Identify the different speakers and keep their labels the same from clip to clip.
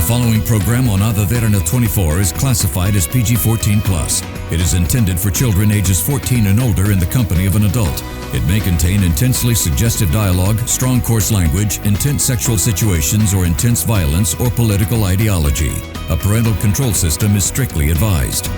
Speaker 1: following program on Derana 24 is classified as PG-14+. It is intended for children ages 14 and older in the company of an adult. It may contain intensely suggestive dialogue, strong coarse language, intense sexual situations, or intense violence or political ideology. A parental control system is strictly advised.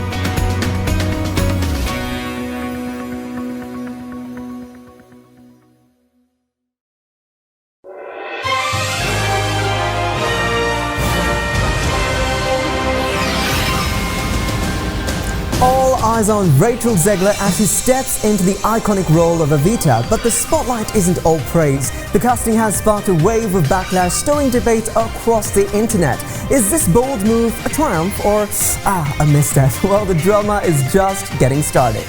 Speaker 2: Eyes on Rachel Zegler as she steps into the iconic role of Evita, but the spotlight isn't all praise. The casting has sparked a wave of backlash, stirring debate across the internet. Is this bold move a triumph or a misstep? Well, the drama is just getting started.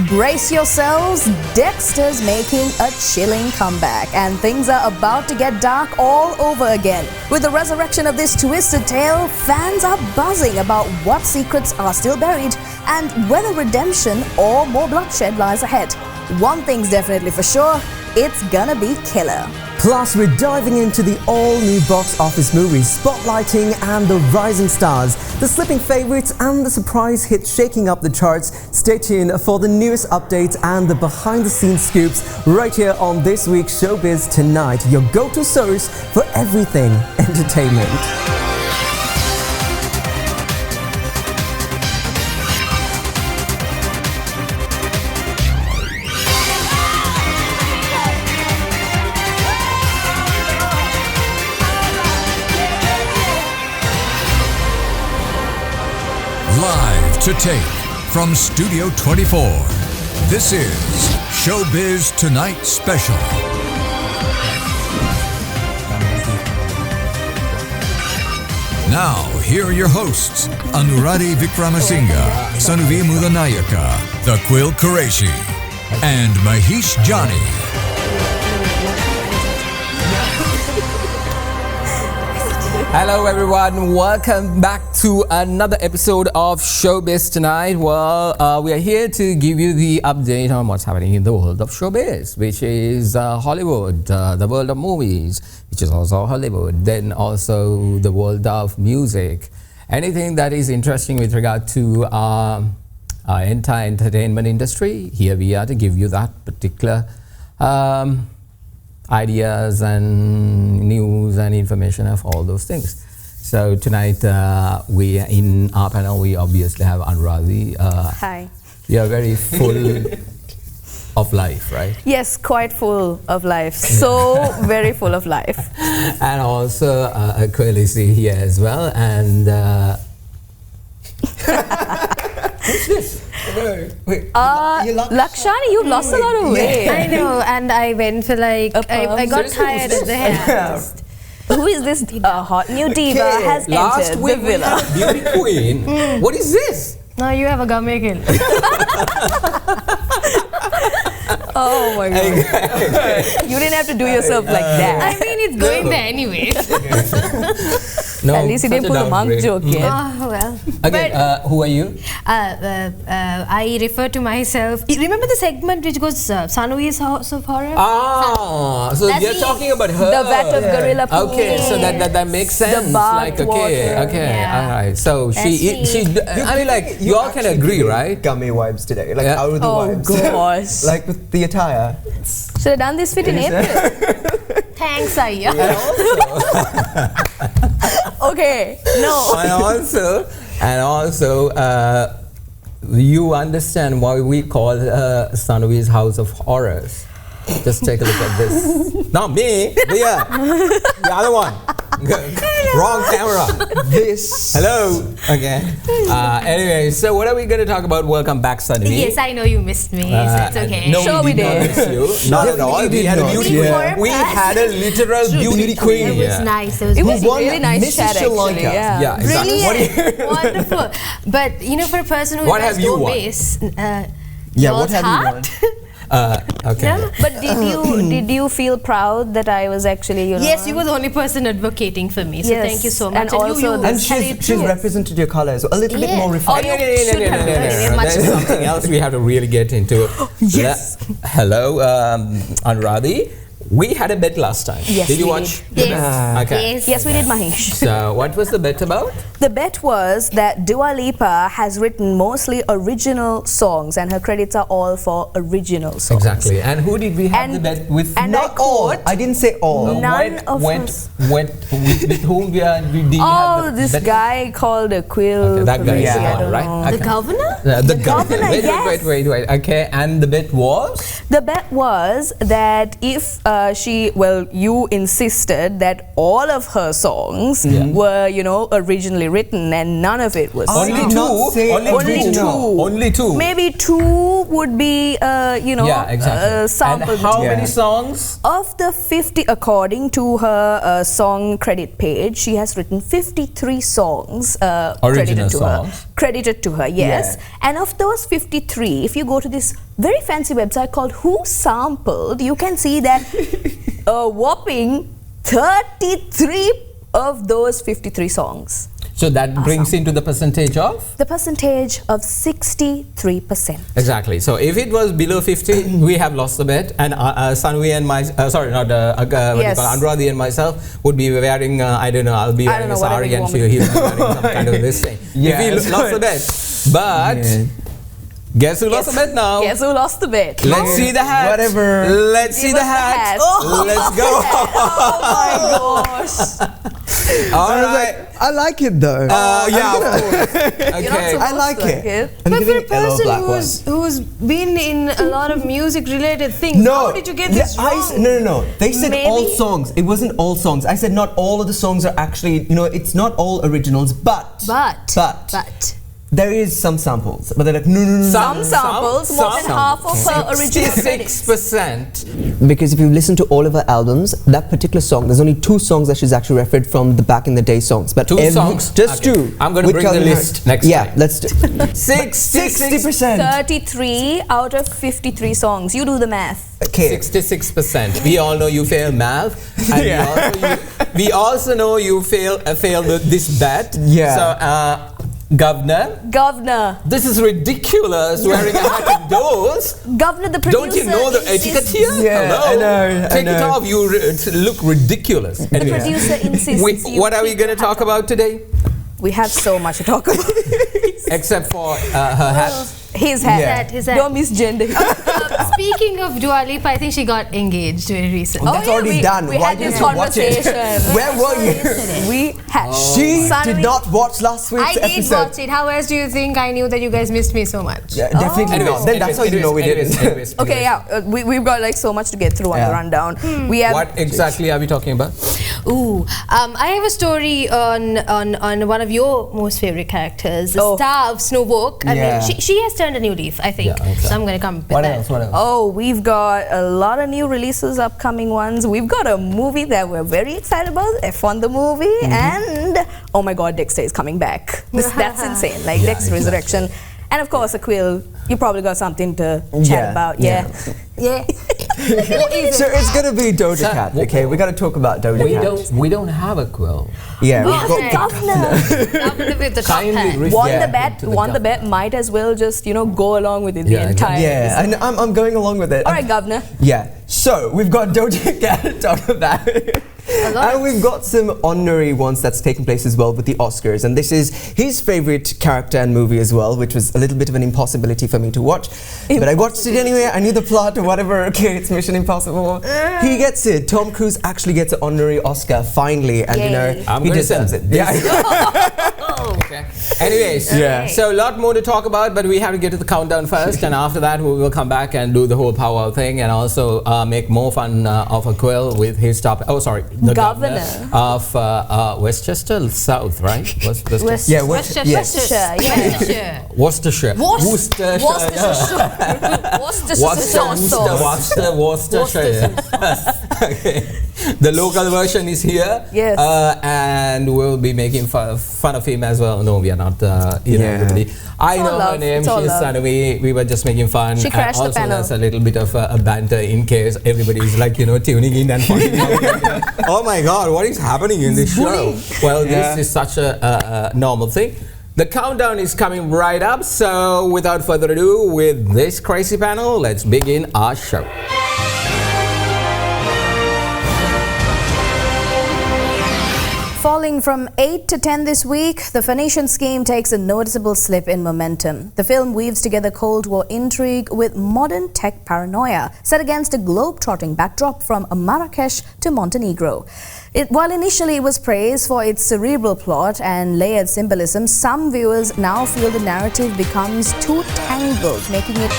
Speaker 3: Brace yourselves, Dexter's making a chilling comeback and things are about to get dark all over again. With the resurrection of this twisted tale, fans are buzzing about what secrets are still buried and whether redemption or more bloodshed lies ahead. One thing's definitely for sure, it's gonna be killer.
Speaker 2: Plus, we're diving into the all-new box office movies, spotlighting and the rising stars, the slipping favorites and the surprise hits shaking up the charts. Stay tuned for the newest updates and the behind-the-scenes scoops right here on this week's Showbiz Tonight, your go-to source for everything entertainment.
Speaker 1: Live to tape from Studio 24, this is Showbiz Tonight Special. Now, here are your hosts, Anuradhie Sanuvi, the Aquil and Mahieash Johnny.
Speaker 4: Hello everyone, welcome back to another episode of Showbiz Tonight. Well, we are here to give you the update on what's happening in the world of showbiz, which is Hollywood, the world of movies, which is also Hollywood, then also the world of music. Anything that is interesting with regard to our entire entertainment industry, here we are to give you that particular ideas and news and information of all those things. So tonight we are in our panel. We obviously have Anuradhie.
Speaker 3: Hi.
Speaker 4: You are very full of life, right?
Speaker 3: Yes, quite full of life. So very full of life.
Speaker 4: And also Aquil is here as well. And who's this? Wait,
Speaker 3: Lakshani, you lost a lot of weight.
Speaker 5: I know, and I went for like, I got tired at the hair.
Speaker 3: Who is this hot new diva has
Speaker 4: last
Speaker 3: entered
Speaker 4: week
Speaker 3: the villa?
Speaker 4: We had Beauty Queen. What is this?
Speaker 5: Now you have a gummy kill.
Speaker 3: Oh my god. You didn't have to do yourself like that.
Speaker 5: I mean, it's going there anyways.
Speaker 4: No,
Speaker 3: at least you didn't put a monk joke yet.
Speaker 5: Oh, well.
Speaker 4: Okay, who are you?
Speaker 5: I refer to myself. Remember the segment which goes Sanuvi's House of Horror?
Speaker 4: So
Speaker 5: That's
Speaker 4: you're
Speaker 5: me.
Speaker 4: talking about her.
Speaker 3: The vat of gorilla poo.
Speaker 4: Okay, so that makes sense.
Speaker 3: bath water.
Speaker 5: Yeah.
Speaker 4: all right. So I mean, like you all can agree, right?
Speaker 2: Gummy vibes today, like
Speaker 4: Yeah.
Speaker 2: how are the
Speaker 3: Oh
Speaker 2: vibes?
Speaker 3: gosh.
Speaker 2: Like with the attire.
Speaker 3: Should have done this fit in April.
Speaker 5: Thanks, Aya.
Speaker 3: Okay, no.
Speaker 4: And also, you understand why we call Sanuvi's House of Horrors. Just take a look at this. Not me, Leah. The other one. Wrong camera.
Speaker 2: This.
Speaker 4: Hello. Okay. Anyway, so what are we going to talk about? Welcome back, Sanuvi.
Speaker 5: Yes, I know you missed me, so it's okay.
Speaker 4: No,
Speaker 3: Sure
Speaker 4: we
Speaker 3: we
Speaker 4: did not
Speaker 3: did.
Speaker 4: miss you. Not at all. We had a beauty.
Speaker 5: Yeah.
Speaker 4: We had a literal beauty queen.
Speaker 5: It was nice. It was
Speaker 3: It was
Speaker 5: very
Speaker 3: really nice
Speaker 2: Mrs.
Speaker 3: chat
Speaker 2: Sri
Speaker 3: actually.
Speaker 2: Lanka.
Speaker 3: Yeah.
Speaker 4: Yeah, exactly.
Speaker 5: brilliant. Wonderful. But you know, for a person who
Speaker 4: What
Speaker 5: has
Speaker 4: have you
Speaker 5: no
Speaker 4: won?
Speaker 5: base,
Speaker 2: Yeah, what
Speaker 5: Yours
Speaker 2: have you
Speaker 5: heart?
Speaker 4: Okay.
Speaker 5: Yeah.
Speaker 3: But did you feel proud that I was actually, you know?
Speaker 5: Yes, you were the only person advocating for me. So
Speaker 3: Yes,
Speaker 5: thank you so much.
Speaker 3: and also
Speaker 2: And
Speaker 5: carried
Speaker 2: she's
Speaker 5: through.
Speaker 2: represented your colors a little bit
Speaker 5: Yeah.
Speaker 2: more
Speaker 4: Oh,
Speaker 2: refined.
Speaker 4: no. There's something else we have to really get into.
Speaker 3: Yes.
Speaker 4: Hello, Anuradhie. We had a bet last time.
Speaker 3: Yes,
Speaker 4: did you
Speaker 3: we
Speaker 4: watch?
Speaker 3: did.
Speaker 5: Yes.
Speaker 4: Okay.
Speaker 5: Yes.
Speaker 3: Yes, we did, Mahesh.
Speaker 4: So what was the bet about?
Speaker 3: The bet was that Dua Lipa has written mostly original songs, and her credits are all for original songs.
Speaker 4: Exactly. And who did we have
Speaker 3: And-
Speaker 4: the bet with?
Speaker 3: and
Speaker 2: Not all. I didn't say all.
Speaker 3: None of us.
Speaker 4: With whom we are? Did you
Speaker 3: Oh,
Speaker 4: have the
Speaker 3: this
Speaker 4: bet?
Speaker 3: guy called Aquil.
Speaker 4: Okay, that guy is
Speaker 2: Yeah.
Speaker 4: the
Speaker 3: I
Speaker 4: one,
Speaker 3: don't
Speaker 4: right?
Speaker 3: know.
Speaker 4: Okay.
Speaker 5: The governor?
Speaker 4: The governor.
Speaker 3: governor, yes.
Speaker 4: Wait. Okay, and the bet was?
Speaker 3: The bet was that if you insisted that all of her songs were, originally written, and none of it was.
Speaker 4: Only
Speaker 2: did not
Speaker 4: two.
Speaker 2: say
Speaker 3: Only two.
Speaker 4: Only two.
Speaker 3: Maybe two would be,
Speaker 4: Yeah, exactly.
Speaker 3: sample
Speaker 4: And how
Speaker 3: material.
Speaker 4: many songs?
Speaker 3: Of the 50, according to her song credit page, she has written 53 songs
Speaker 4: Original
Speaker 3: credited to
Speaker 4: songs.
Speaker 3: her. Credited to her, yes. And of those 53, if you go to this very fancy website called Who Sampled, you can see that a whopping 33 of those 53 songs.
Speaker 4: So that brings into the percentage of?
Speaker 3: The percentage of 63%.
Speaker 4: Exactly. So if it was below 50, we have lost the bet. And Sanuvi and
Speaker 3: Yes.
Speaker 4: Anuradhie and myself would be wearing, I don't know, I'll be
Speaker 3: I don't
Speaker 4: wearing a
Speaker 3: know, whatever
Speaker 4: sari
Speaker 3: you
Speaker 4: and
Speaker 3: want me
Speaker 4: he'll be wearing some kind of this thing.
Speaker 2: Yeah,
Speaker 4: If we lost the bet. But guess who lost the bet now?
Speaker 3: Guess who lost the bet?
Speaker 4: Let's see the hat.
Speaker 2: Whatever.
Speaker 4: Let's see
Speaker 3: Give
Speaker 4: the
Speaker 3: us the
Speaker 4: hat.
Speaker 3: hat. Oh,
Speaker 4: Let's go.
Speaker 3: Oh my gosh.
Speaker 4: All
Speaker 2: I was
Speaker 4: right.
Speaker 2: like, I like it though.
Speaker 4: Yeah, of course.
Speaker 3: You're not
Speaker 4: Okay.
Speaker 3: supposed
Speaker 2: I like
Speaker 3: to
Speaker 2: it. I'm
Speaker 5: But for
Speaker 2: giving
Speaker 5: a
Speaker 2: it a little
Speaker 5: person
Speaker 2: black one.
Speaker 5: who's been in a lot of music related things,
Speaker 2: No.
Speaker 5: how did you get this wrong?
Speaker 2: No. They said all
Speaker 3: Maybe-
Speaker 2: songs. It wasn't all songs. I said not all of the songs are actually, it's not all originals, but
Speaker 5: But
Speaker 2: there is some samples. But they're like, no.
Speaker 3: Some samples, more than half of her original credits.
Speaker 4: 66%.
Speaker 2: Because if you listen to all of her albums, that particular song, there's only 2 songs that she's actually referred from the back in the day songs. But
Speaker 4: Two songs?
Speaker 2: Just
Speaker 4: Okay.
Speaker 2: 2.
Speaker 4: I'm gonna
Speaker 2: With
Speaker 4: bring the
Speaker 2: Calvin
Speaker 4: list
Speaker 2: Harris.
Speaker 4: next
Speaker 2: Yeah,
Speaker 4: time.
Speaker 2: let's do
Speaker 4: 60%.
Speaker 3: 33 out of 53 songs. You do the math.
Speaker 2: Okay.
Speaker 4: 66%. We all know you fail math, and we also know you failed this bet.
Speaker 2: Yeah.
Speaker 4: So, Governor,
Speaker 3: Governor,
Speaker 4: this is ridiculous. Wearing a hat indoors.
Speaker 3: Governor, the producer.
Speaker 4: Don't you know the etiquette here?
Speaker 2: Yeah,
Speaker 4: Hello?
Speaker 2: I know, I
Speaker 4: Take it
Speaker 2: know.
Speaker 4: off. You look ridiculous.
Speaker 3: The
Speaker 4: Anyway.
Speaker 3: producer insists.
Speaker 4: What are we going to talk about today?
Speaker 3: We have so much to talk about.
Speaker 4: Except for her hat.
Speaker 3: His hat.
Speaker 2: Yeah.
Speaker 5: His hat.
Speaker 3: Don't misgender.
Speaker 5: Speaking of Dua Lipa, I think she got engaged very recently.
Speaker 2: That's already done.
Speaker 3: We
Speaker 2: Why
Speaker 3: had this
Speaker 2: didn't you watch it?
Speaker 3: conversation.
Speaker 2: Where were you?
Speaker 3: We had.
Speaker 2: She
Speaker 3: Suddenly-
Speaker 2: did not watch last week's
Speaker 5: I did
Speaker 2: episode.
Speaker 5: watch it. How else do you think I knew that you guys missed me so much?
Speaker 2: Yeah, definitely not. Then that's how you know we didn't.
Speaker 3: Okay, yeah, we've got like so much to get through on the
Speaker 2: Yeah.
Speaker 3: rundown. We have
Speaker 4: What exactly are we talking about?
Speaker 5: Ooh, I have a story on one of your most favorite characters, the
Speaker 3: Oh.
Speaker 5: star of Snowwalk. I
Speaker 2: Yeah.
Speaker 5: mean, she has turned a new leaf, I think.
Speaker 4: Yeah, okay.
Speaker 5: So I'm going to come with
Speaker 4: What
Speaker 5: that.
Speaker 4: else? What else?
Speaker 3: Oh, we've got a lot of new releases, upcoming ones. We've got a movie that we're very excited about, F1 the movie, and oh my God, Dexter is coming back. That's insane, like
Speaker 4: Yeah,
Speaker 3: Dexter
Speaker 4: exactly.
Speaker 3: Resurrection. And of course, Aquil, you probably got something to chat
Speaker 2: Yeah,
Speaker 3: about.
Speaker 2: yeah.
Speaker 3: Yeah.
Speaker 2: So it's gonna be Doja Cat. Okay, we gotta talk about Doja Cat.
Speaker 4: We don't have a quill.
Speaker 2: Yeah,
Speaker 3: We
Speaker 2: we've
Speaker 3: have
Speaker 2: got
Speaker 3: a governor.
Speaker 5: Governor with the top
Speaker 4: Kindly
Speaker 5: hat.
Speaker 4: refer
Speaker 3: Won
Speaker 2: Yeah.
Speaker 3: the bet.
Speaker 4: to the
Speaker 3: Won the
Speaker 4: governor.
Speaker 3: bet. Might as well just go along with it
Speaker 4: Yeah,
Speaker 3: the entire.
Speaker 2: Yeah, and I'm going along with it.
Speaker 3: All right, governor.
Speaker 2: Yeah. So we've got Doja Cat on top of that. And we've got some honorary ones that's taking place as well with the Oscars. And this is his favorite character and movie as well, which was a little bit of an impossibility for me to watch. But I watched it anyway. I knew the plot or whatever. Okay, it's Mission Impossible. He gets it. Tom Cruise actually gets an honorary Oscar finally. And
Speaker 3: Yay.
Speaker 4: I'm
Speaker 2: he
Speaker 4: gonna
Speaker 2: deserves
Speaker 4: say
Speaker 2: it. Yeah.
Speaker 4: Okay. Anyways,
Speaker 2: Yeah.
Speaker 4: so a lot more to talk about, but we have to get to the countdown first, and after that we will come back and do the whole power thing, and also make more fun of Aquil with his top. Oh, sorry, the
Speaker 3: Governor.
Speaker 4: of Westchester South, right? Worcestershire.
Speaker 2: Yeah,
Speaker 3: Worcestershire,
Speaker 2: yes.
Speaker 3: yeah.
Speaker 4: Worcestershire.
Speaker 3: Worcestershire.
Speaker 4: Worcestershire. Okay. The local version is here.
Speaker 3: Yes.
Speaker 4: And we'll be making fun of him as well. No, we are not. Everybody. I
Speaker 3: all
Speaker 4: know her
Speaker 3: love.
Speaker 4: name.
Speaker 3: It's all
Speaker 4: She's
Speaker 3: love.
Speaker 4: Sanuvi. We were just making fun.
Speaker 3: She crashed the
Speaker 4: also,
Speaker 3: panel.
Speaker 4: there's a little bit of a banter in case everybody is like, tuning in and finding out. Oh my God, what is happening in this show? Well, this is such a normal thing. The countdown is coming right up. So without further ado, with this crazy panel, let's begin our show.
Speaker 3: Falling from 8 to 10 this week, the Phoenician scheme takes a noticeable slip in momentum. The film weaves together Cold War intrigue with modern tech paranoia, set against a globe-trotting backdrop from Marrakesh to Montenegro. While initially it was praised for its cerebral plot and layered symbolism, some viewers now feel the narrative becomes too tangled, making it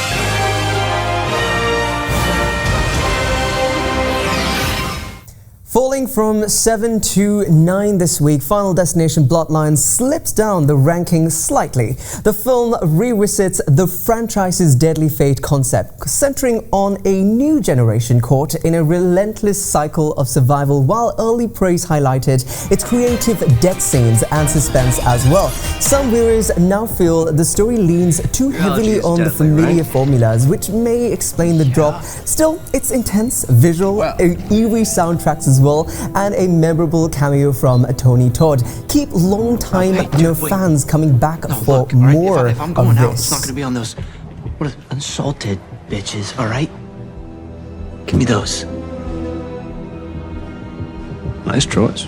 Speaker 2: Falling from 7 to 9 this week, Final Destination Bloodlines slips down the ranking slightly. The film revisits the franchise's deadly fate concept, centering on a new generation caught in a relentless cycle of survival, while early praise highlighted its creative death scenes and suspense as well. Some viewers now feel the story leans too heavily on the familiar formulas, which may explain the drop. Still, it's intense, visual, eerie soundtracks as well, and a memorable cameo from Tony Todd. Keep long-time fans coming back for more
Speaker 6: if I'm going
Speaker 2: of
Speaker 6: out,
Speaker 2: this.
Speaker 6: it's not going to be on those unsalted bitches, all right? Give me those.
Speaker 7: Nice choice.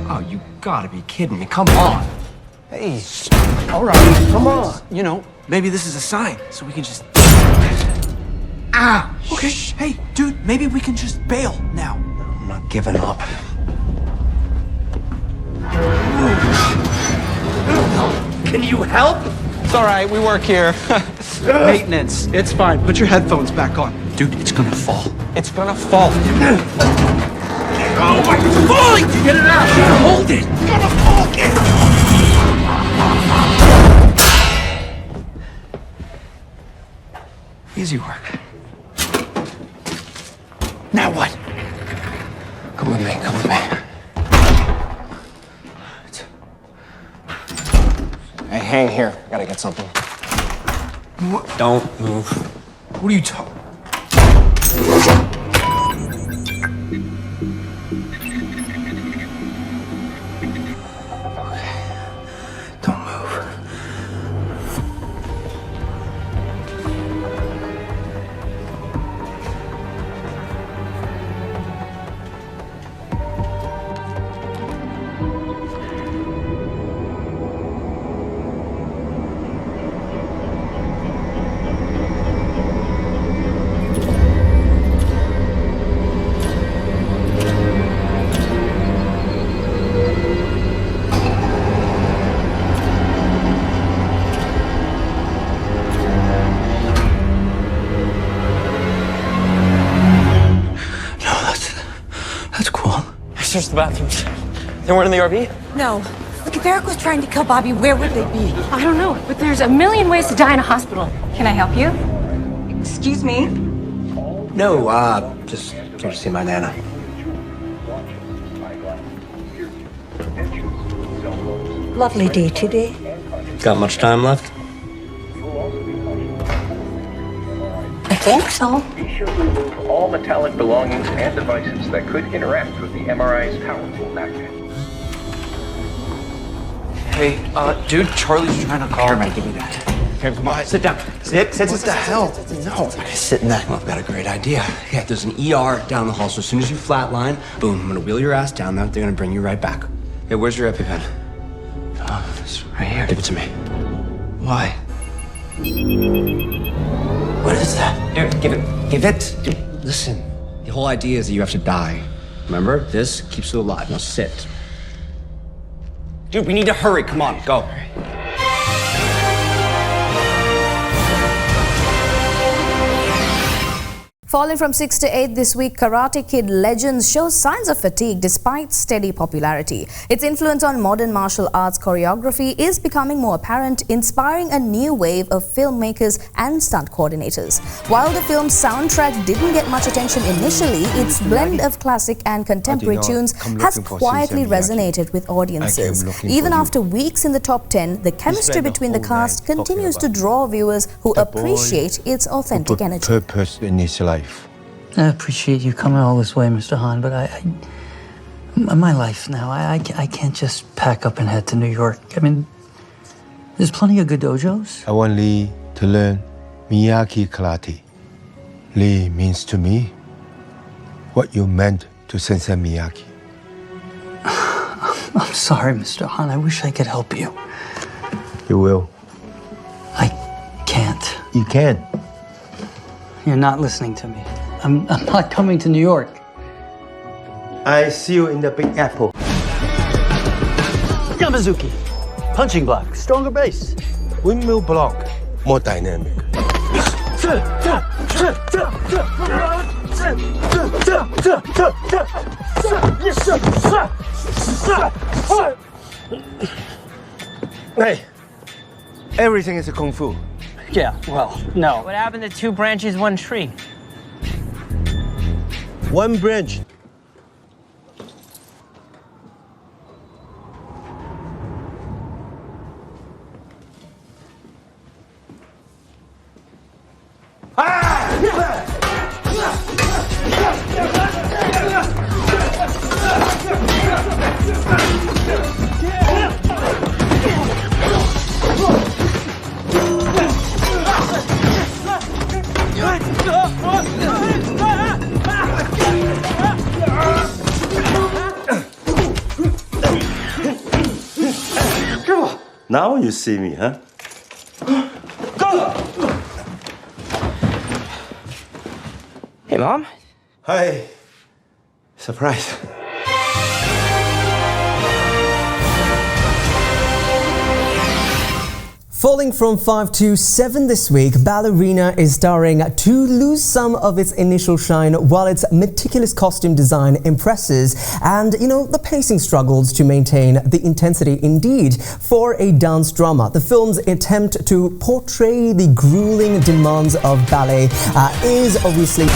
Speaker 6: Oh, you gotta be kidding me. Come on. Hey, all right, come on. You know, maybe this is a sign, so we can just... Ah! Okay, hey, dude, maybe we can just bail now. I'm not giving up. Can you help? It's all right, we work here. Maintenance, it's fine. Put your headphones back on. Dude, it's gonna fall. It's gonna fall. Oh, it's falling! Get it out! Hold it! It's gonna fall! Get it. Easy work. Now what? Come with me, come with me.
Speaker 7: Hey, hang here. I gotta get something.
Speaker 6: What?
Speaker 7: Don't move.
Speaker 6: What are you talking? Don't move.
Speaker 7: Search the bathrooms. They weren't in the RV?
Speaker 8: No. Look, if Eric was trying to kill Bobby, where would they be?
Speaker 9: I don't know, but there's a million ways to die in a hospital.
Speaker 8: Can I help you? Excuse me?
Speaker 6: No, just came to see my Nana.
Speaker 8: Lovely day today.
Speaker 7: Got much time left?
Speaker 8: I think so.
Speaker 10: Be sure to remove all metallic belongings and devices that could interact with the MRI's powerful magnet.
Speaker 6: Hey, dude, Charlie's trying to call me. Give me that. Okay, come on, sit down. Sit what the hell? No, sit in that.
Speaker 7: Well, I've got a great idea. Yeah, there's an ER down the hall, so as soon as you flatline, boom, I'm gonna wheel your ass down there. They're gonna bring you right back. Hey, where's your EpiPen?
Speaker 6: It's right here.
Speaker 7: Give it to me.
Speaker 6: Why? What is that?
Speaker 7: Here, give it. Give it. Dude, listen, the whole idea is that you have to die. Remember? This keeps you alive. Now sit. Dude, we need to hurry. Come on, go.
Speaker 3: Falling from 6 to 8 this week, Karate Kid Legends shows signs of fatigue despite steady popularity. Its influence on modern martial arts choreography is becoming more apparent, inspiring a new wave of filmmakers and stunt coordinators. While the film's soundtrack didn't get much attention initially, its blend of classic and contemporary tunes has quietly resonated with audiences. Even after weeks in the top 10, the chemistry between the cast continues to draw viewers who appreciate its authentic energy.
Speaker 11: Purpose in his life.
Speaker 12: I appreciate you coming all this way, Mr. Hahn, but my life now, I can't just pack up and head to New York. I mean, there's plenty of good dojos.
Speaker 11: I only to learn Miyagi Karate. Lee means to me what you meant to Sensei Miyagi.
Speaker 12: I'm sorry, Mr. Han. I wish I could help you.
Speaker 11: You will.
Speaker 12: I can't.
Speaker 11: You can.
Speaker 12: You're not listening to me. I'm not coming to New York.
Speaker 11: I see you in the Big Apple.
Speaker 13: Yamazuki. Punching block, stronger base.
Speaker 11: Windmill block, more dynamic. Hey, everything is a kung fu.
Speaker 13: Yeah, well, no.
Speaker 14: What happened to 2 branches, 1 tree?
Speaker 11: One branch.
Speaker 15: Now you see me, huh?
Speaker 14: Go! Hey, Mom.
Speaker 11: Hi. Surprise.
Speaker 2: Falling from 5 to 7 this week, Ballerina is starring to lose some of its initial shine while its meticulous costume design impresses and, the pacing struggles to maintain the intensity indeed for a dance drama. The film's attempt to portray the grueling demands of ballet is obviously...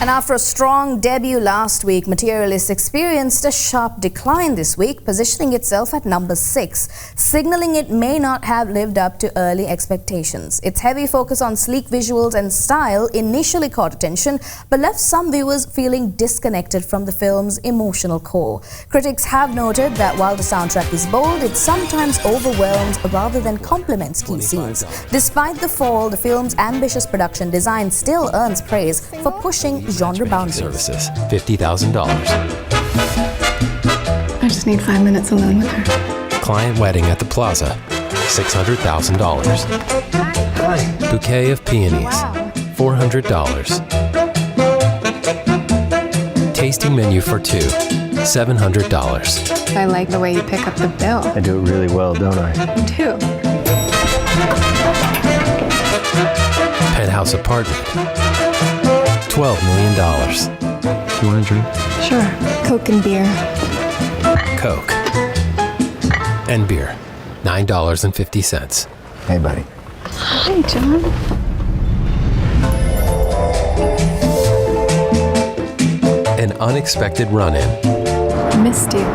Speaker 3: And after a strong debut last week, Materialist experienced a sharp decline this week, positioning itself at number 6, signaling it may not have lived up to early expectations. Its heavy focus on sleek visuals and style initially caught attention, but left some viewers feeling disconnected from the film's emotional core. Critics have noted that while the soundtrack is bold, it sometimes overwhelms rather than complements key scenes. Despite the fall, the film's ambitious production design still earns praise for pushing genre boundaries.
Speaker 16: Services, $50,000.
Speaker 17: I just need 5 minutes alone with her.
Speaker 16: Client wedding at the plaza, $600,000. Bouquet of peonies, $400. Tasting menu for 2, $700.
Speaker 17: I like the way you pick up the bill.
Speaker 15: I do it really well, don't I?
Speaker 17: You do.
Speaker 16: Penthouse apartment, $12 million.
Speaker 15: You want a drink?
Speaker 17: Sure. Coke and beer.
Speaker 16: Coke and beer, $9.50.
Speaker 15: Hey, buddy.
Speaker 17: Hi, John.
Speaker 16: An unexpected run-in.
Speaker 17: Missed you.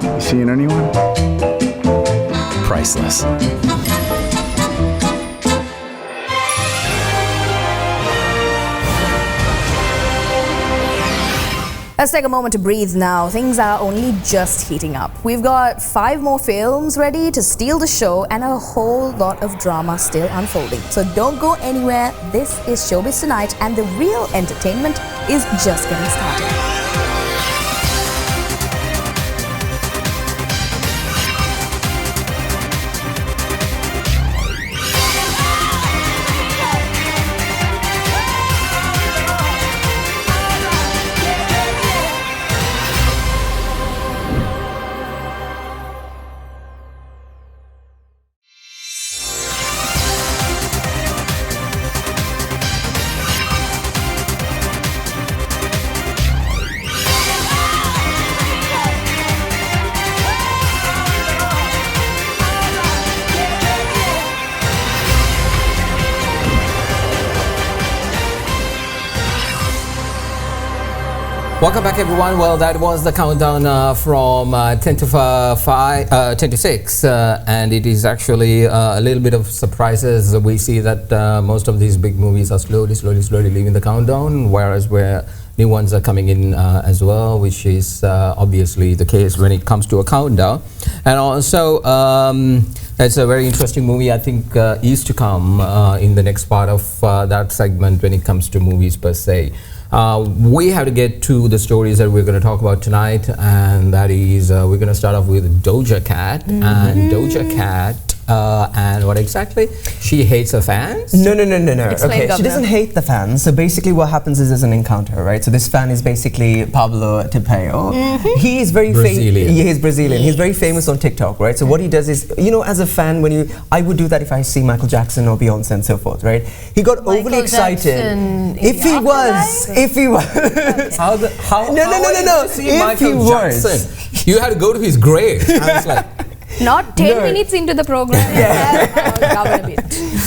Speaker 15: You seeing anyone?
Speaker 16: Priceless.
Speaker 3: Let's take a moment to breathe now. Things are only just heating up. We've got 5 more films ready to steal the show and a whole lot of drama still unfolding. So don't go anywhere. This is Showbiz Tonight, and the real entertainment is just getting started.
Speaker 4: Welcome back, everyone. Well, that was the countdown from 10 to 6, and it is actually a little bit of surprises. We see that most of these big movies are slowly leaving the countdown, whereas we're new ones are coming in as well, which is obviously the case when it comes to a countdown. And also, it's a very interesting movie, I think, is to come in the next part of that segment when it comes to movies per se. We have to get to the stories that we're going to talk about tonight, and that is, we're going to start off with Doja Cat. And Doja Cat, and what exactly? She hates her fans?
Speaker 2: No.
Speaker 3: Explain,
Speaker 2: Okay, she doesn't hate the fans. So basically what happens is there's an encounter, right? So this fan is basically Pablo Tepeo. He is very
Speaker 4: Brazilian.
Speaker 2: Yeah, he's Brazilian. He's very famous on TikTok, right? So what he does is, you know, as a fan, I would do that if I see Michael Jackson or Beyonce and so forth, right? He got overly excited. If he was.
Speaker 4: No. See Michael Jackson. You had to go to his grave. I was like,
Speaker 5: Not 10 minutes into the program.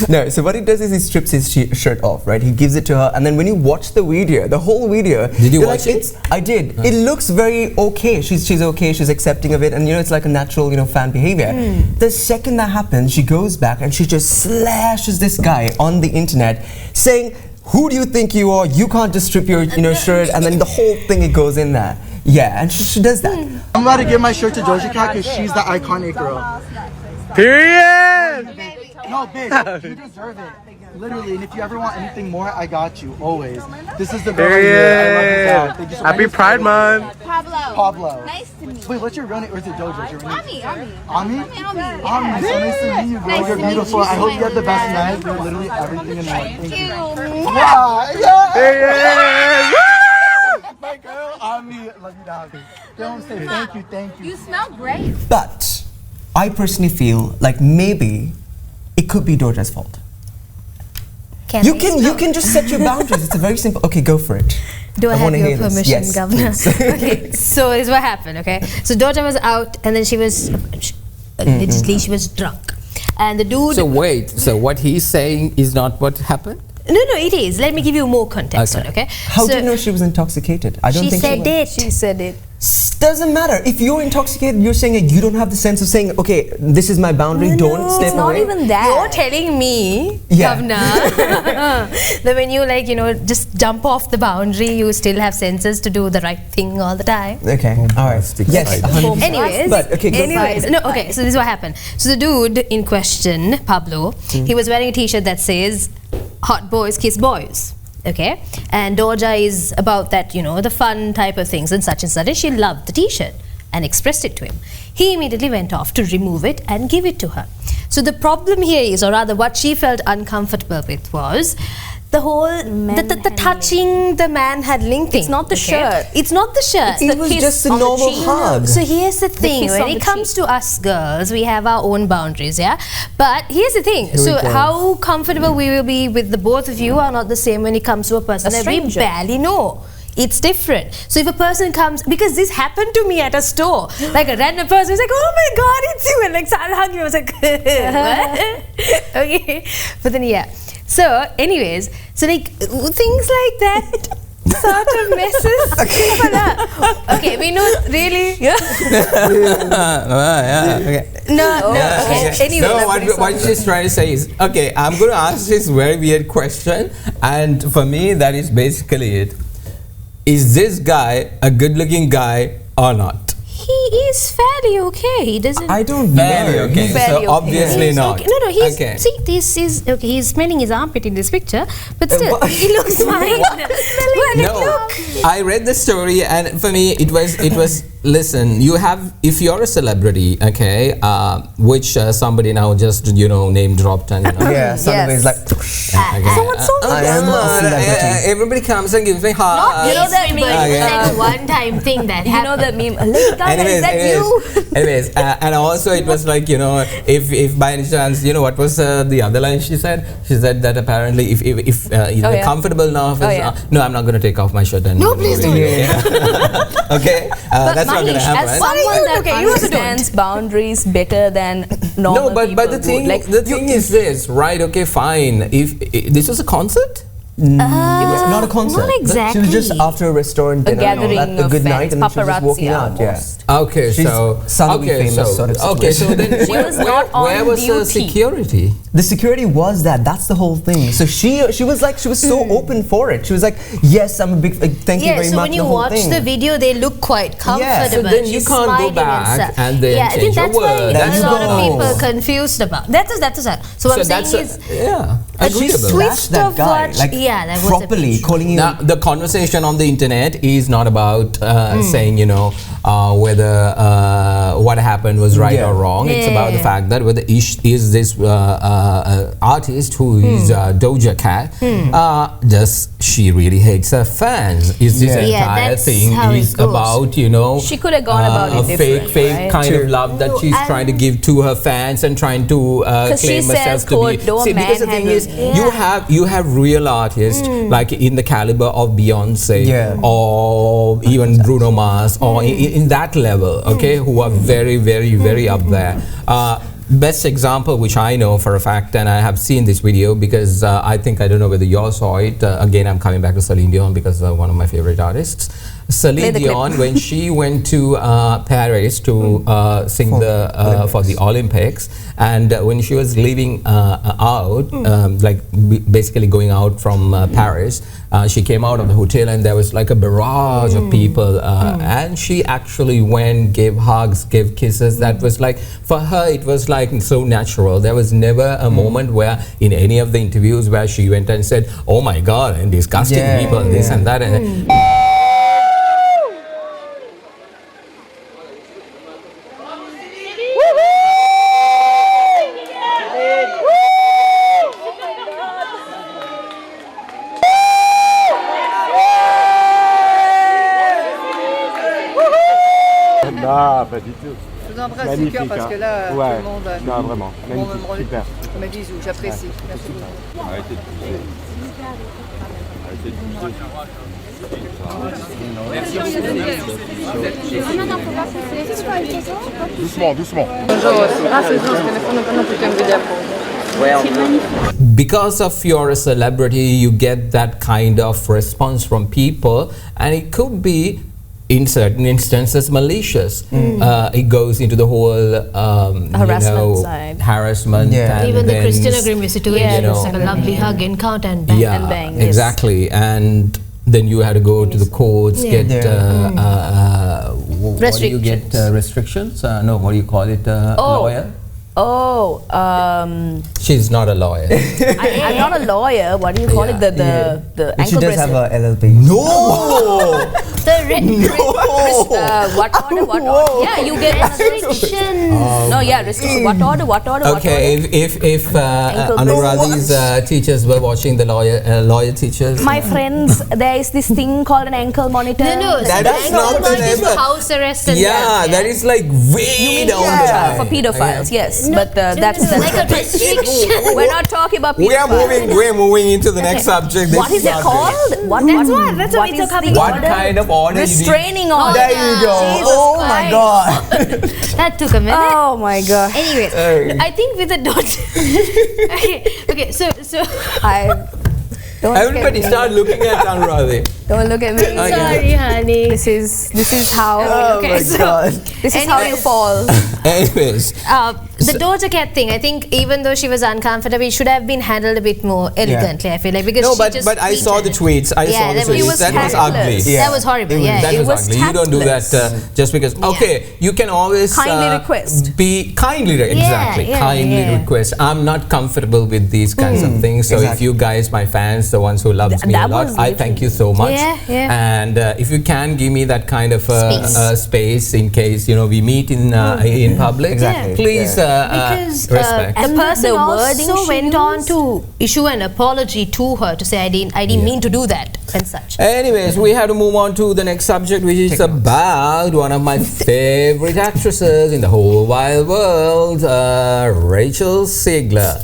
Speaker 2: No, so what he does is he strips his shirt off, right? He gives it to her, and then when you watch the video, the whole video,
Speaker 4: did you watch it?
Speaker 2: I did. It looks very okay. She's okay. She's accepting of it, and you know, it's like a natural, you know, fan behavior. The second that happens, she goes back and she just slashes this guy on the internet, saying, "Who do you think you are? You can't just strip your, you know, shirt." And then the whole thing, it goes in there. Yeah, and she does that.
Speaker 18: I'm about to give my shirt to Doja Cat because she's the iconic girl.
Speaker 15: Period!
Speaker 18: No, bitch, you deserve it. Literally, and if you ever want anything more, I got you, always. This is the girl right here. I love you guys. Thank you so much.
Speaker 15: Happy Pride Month!
Speaker 18: Pablo.
Speaker 19: Nice to meet you.
Speaker 18: Wait, what's your real name? Or is it Doja?
Speaker 19: Ami.
Speaker 18: Ami? Ami, so nice to meet you, girl.
Speaker 19: Nice
Speaker 18: You're
Speaker 19: to meet
Speaker 18: beautiful.
Speaker 19: you.
Speaker 18: I hope you have the best night. You're literally everything in life.
Speaker 19: Thank you.
Speaker 18: Yeah. My girl, Ami. Love you down. Don't say thank you.
Speaker 19: You smell great.
Speaker 2: But I personally feel like maybe it could be Doja's fault. You can just set your boundaries. It's a very simple. Okay, go for it.
Speaker 5: Do I have
Speaker 2: wanna
Speaker 5: your
Speaker 2: hear this.
Speaker 5: permission,
Speaker 2: Yes,
Speaker 5: Governor?
Speaker 2: please.
Speaker 5: Okay, so this is what happened, okay? So Doja was out, and then she was, allegedly she was drunk. And the dude...
Speaker 4: So wait, so what he's saying is not what happened?
Speaker 5: No, it is. Let me give you more context, okay?
Speaker 2: How do you know she was intoxicated? I don't think she was.
Speaker 5: She said it.
Speaker 2: Doesn't matter. If you're intoxicated, you're saying it. You don't have the sense of saying, okay, this is my boundary, don't step away.
Speaker 5: It's not even that. You're telling me, Governor, that when you just jump off the boundary, you still have senses to do the right thing all the time.
Speaker 2: Okay, all right. Yes.
Speaker 5: Anyways, so this is what happened. So the dude in question, Pablo, he was wearing a t-shirt that says, "Hot boys kiss boys." Okay, and Doja is about that, the fun type of things and such and such. And she loved the t-shirt and expressed it to him. He immediately went off to remove it and give it to her. So the problem here is, or rather what she felt uncomfortable with, was the whole, the touching the man-handling thing.
Speaker 3: It's not the shirt.
Speaker 5: It's not the shirt.
Speaker 2: It was just a normal hug.
Speaker 5: So here's the thing, when it comes to us girls, we have our own boundaries, yeah? But here's the thing, so how comfortable we will be with the both of you are not the same when it comes to a person that we barely know. It's different. So if a person comes, because this happened to me at a store, like a random person was like, "Oh my God, it's you," and like started hugging me. I was like, what? Okay, but then so anyways, so like things like that sort of messes people up. Okay, we know really. Anyway,
Speaker 4: what she's trying to say is, okay, I'm going to ask this very weird question, and for me that is basically it. Is this guy a good-looking guy or not?
Speaker 5: He is fairly okay. He doesn't.
Speaker 2: I don't know.
Speaker 4: Fairly okay. So obviously not.
Speaker 5: Okay. No. He's see. This is okay. He's smelling his armpit in this picture, but still, he looks fine.
Speaker 4: No, I read the story, and for me, it was. Listen, if you're a celebrity, okay, which somebody now just name dropped and
Speaker 2: Sanuvi is like.
Speaker 5: I
Speaker 2: am a celebrity.
Speaker 4: Everybody comes and gives me hearts.
Speaker 5: You know that meme, like one-time thing that happened. You know that meme.
Speaker 4: Anyways, and also it was like, if by any chance, what was the other line she said? She said that apparently if you're comfortable enough, no, I'm not going to take off my shirt. And
Speaker 5: no, please don't.
Speaker 4: Okay, that's not going to happen.
Speaker 3: As someone that understands boundaries better than normal
Speaker 4: people. No, but the thing is this, right? Okay, fine. If this was a concert.
Speaker 2: Not a concert.
Speaker 5: Not exactly.
Speaker 2: She was just after a restaurant dinner,
Speaker 3: gathering
Speaker 2: and all that, a
Speaker 3: of
Speaker 2: good
Speaker 3: fans,
Speaker 2: night, and then she was just walking out. Yeah.
Speaker 4: Okay,
Speaker 2: She's
Speaker 4: so
Speaker 2: Sanuvi famous sort of situation.
Speaker 4: then where was the security?
Speaker 2: The security was that's the whole thing. So she was so open for it. She was like, yes, I'm a big thank you very
Speaker 5: so
Speaker 2: much.
Speaker 5: when you watch the video, they look quite comfortable.
Speaker 4: So then you
Speaker 5: She's
Speaker 4: can't go
Speaker 5: smiling
Speaker 4: back and then
Speaker 5: I think
Speaker 4: change your
Speaker 5: that's why
Speaker 4: word.
Speaker 5: a lot of people confused about. That is. So what I'm saying is,
Speaker 2: she slashed that guy
Speaker 5: that was
Speaker 2: properly, calling him.
Speaker 4: Now, the conversation on the internet is not about saying, whether what happened was right or wrong. It's about the fact that whether is this artist who is Doja Cat, does she really hates her fans? Is this entire thing is about,
Speaker 3: she could have gone about it
Speaker 4: fake
Speaker 3: right?
Speaker 4: kind of love that she's trying to give to her fans and trying to claim herself to be. See, because the thing is, you have real artists like in the caliber of Beyonce or even Bruno Mars or in that level, who are very, very, very up there. Best example, which I know for a fact, and I have seen this video because I don't know whether you all saw it. Again, I'm coming back to Celine Dion because one of my favorite artists. Celine Dion, when she went to Paris to sing for the Olympics, and when she was leaving out, basically going out from Paris, she came out of the hotel and there was like a barrage of people, and she actually went, gave hugs, gave kisses. That was like, for her, it was like so natural. There was never a moment where in any of the interviews where she went and said, oh my God, and disgusting people, this and that. And
Speaker 11: Non, pas du tout.
Speaker 19: Je vous embrasse du cœur parce que là, tout le monde...
Speaker 11: Non, vraiment. Magnifique, super.
Speaker 19: Mes bisous, j'apprécie. Merci beaucoup.
Speaker 11: Arrêtez de bouger. Arrêtez de bouger. Doucement, doucement.
Speaker 4: Because of you're a celebrity, you get that kind of response from people, and it could be in certain instances malicious. It goes into the whole
Speaker 3: harassment side.
Speaker 4: Harassment, and
Speaker 5: even
Speaker 4: then,
Speaker 5: the Christina Grimmie situation, it's like a lovely hug, encounter, and bang,
Speaker 4: and bang. Exactly, and then you had to go to the courts, get what do you get? Restrictions? No, what do you call it? Lawyer? She's not a lawyer.
Speaker 3: I'm not a lawyer. What do you call it? The ankle
Speaker 2: she does
Speaker 3: bracelet.
Speaker 2: have a LLB.
Speaker 4: No!
Speaker 3: What order? Yeah, you get restrictions. No, restrictions. What order?
Speaker 4: Okay, if Anuradhie's teachers were watching, the lawyer teachers.
Speaker 3: My friends, there is this thing called an ankle monitor.
Speaker 5: No,
Speaker 4: that's not the
Speaker 5: name. House arrest. And
Speaker 4: that is like way down the line.
Speaker 3: For pedophiles, yes.
Speaker 5: No,
Speaker 3: but that's
Speaker 5: like a restriction.
Speaker 3: We're not talking about pedophiles.
Speaker 4: We're moving into the next subject.
Speaker 3: What is it called?
Speaker 5: That's what it's called.
Speaker 4: What kind of order?
Speaker 3: Restraining order.
Speaker 2: There you go. Oh my God.
Speaker 5: That took a minute.
Speaker 3: Oh my God.
Speaker 5: Anyways, I think with the daughter. okay. So
Speaker 4: everybody start looking at Anuradhie.
Speaker 3: Don't look at me.
Speaker 5: Sorry, honey.
Speaker 3: This is how.
Speaker 2: Oh my God.
Speaker 3: This is how you fall.
Speaker 4: Anyways,
Speaker 5: the Doja Cat thing, I think even though she was uncomfortable, it should have been handled a bit more elegantly. I feel like because
Speaker 4: but I saw the tweets. That was ugly.
Speaker 5: That was horrible.
Speaker 4: That was ugly. You don't do that just because. Okay, you can always
Speaker 3: kindly request.
Speaker 4: Be kindly kindly request. I'm not comfortable with these kinds of things. So if you guys, my fans, the ones who loves me a lot, I thank you so much. And if you can give me that kind of space in case we meet in public, please
Speaker 5: because
Speaker 4: respect.
Speaker 5: The person also went on to issue an apology to her to say I didn't mean to do that and such.
Speaker 4: Anyways, we have to move on to the next subject, which is about one of my favorite actresses in the whole wide world, Rachel Zegler.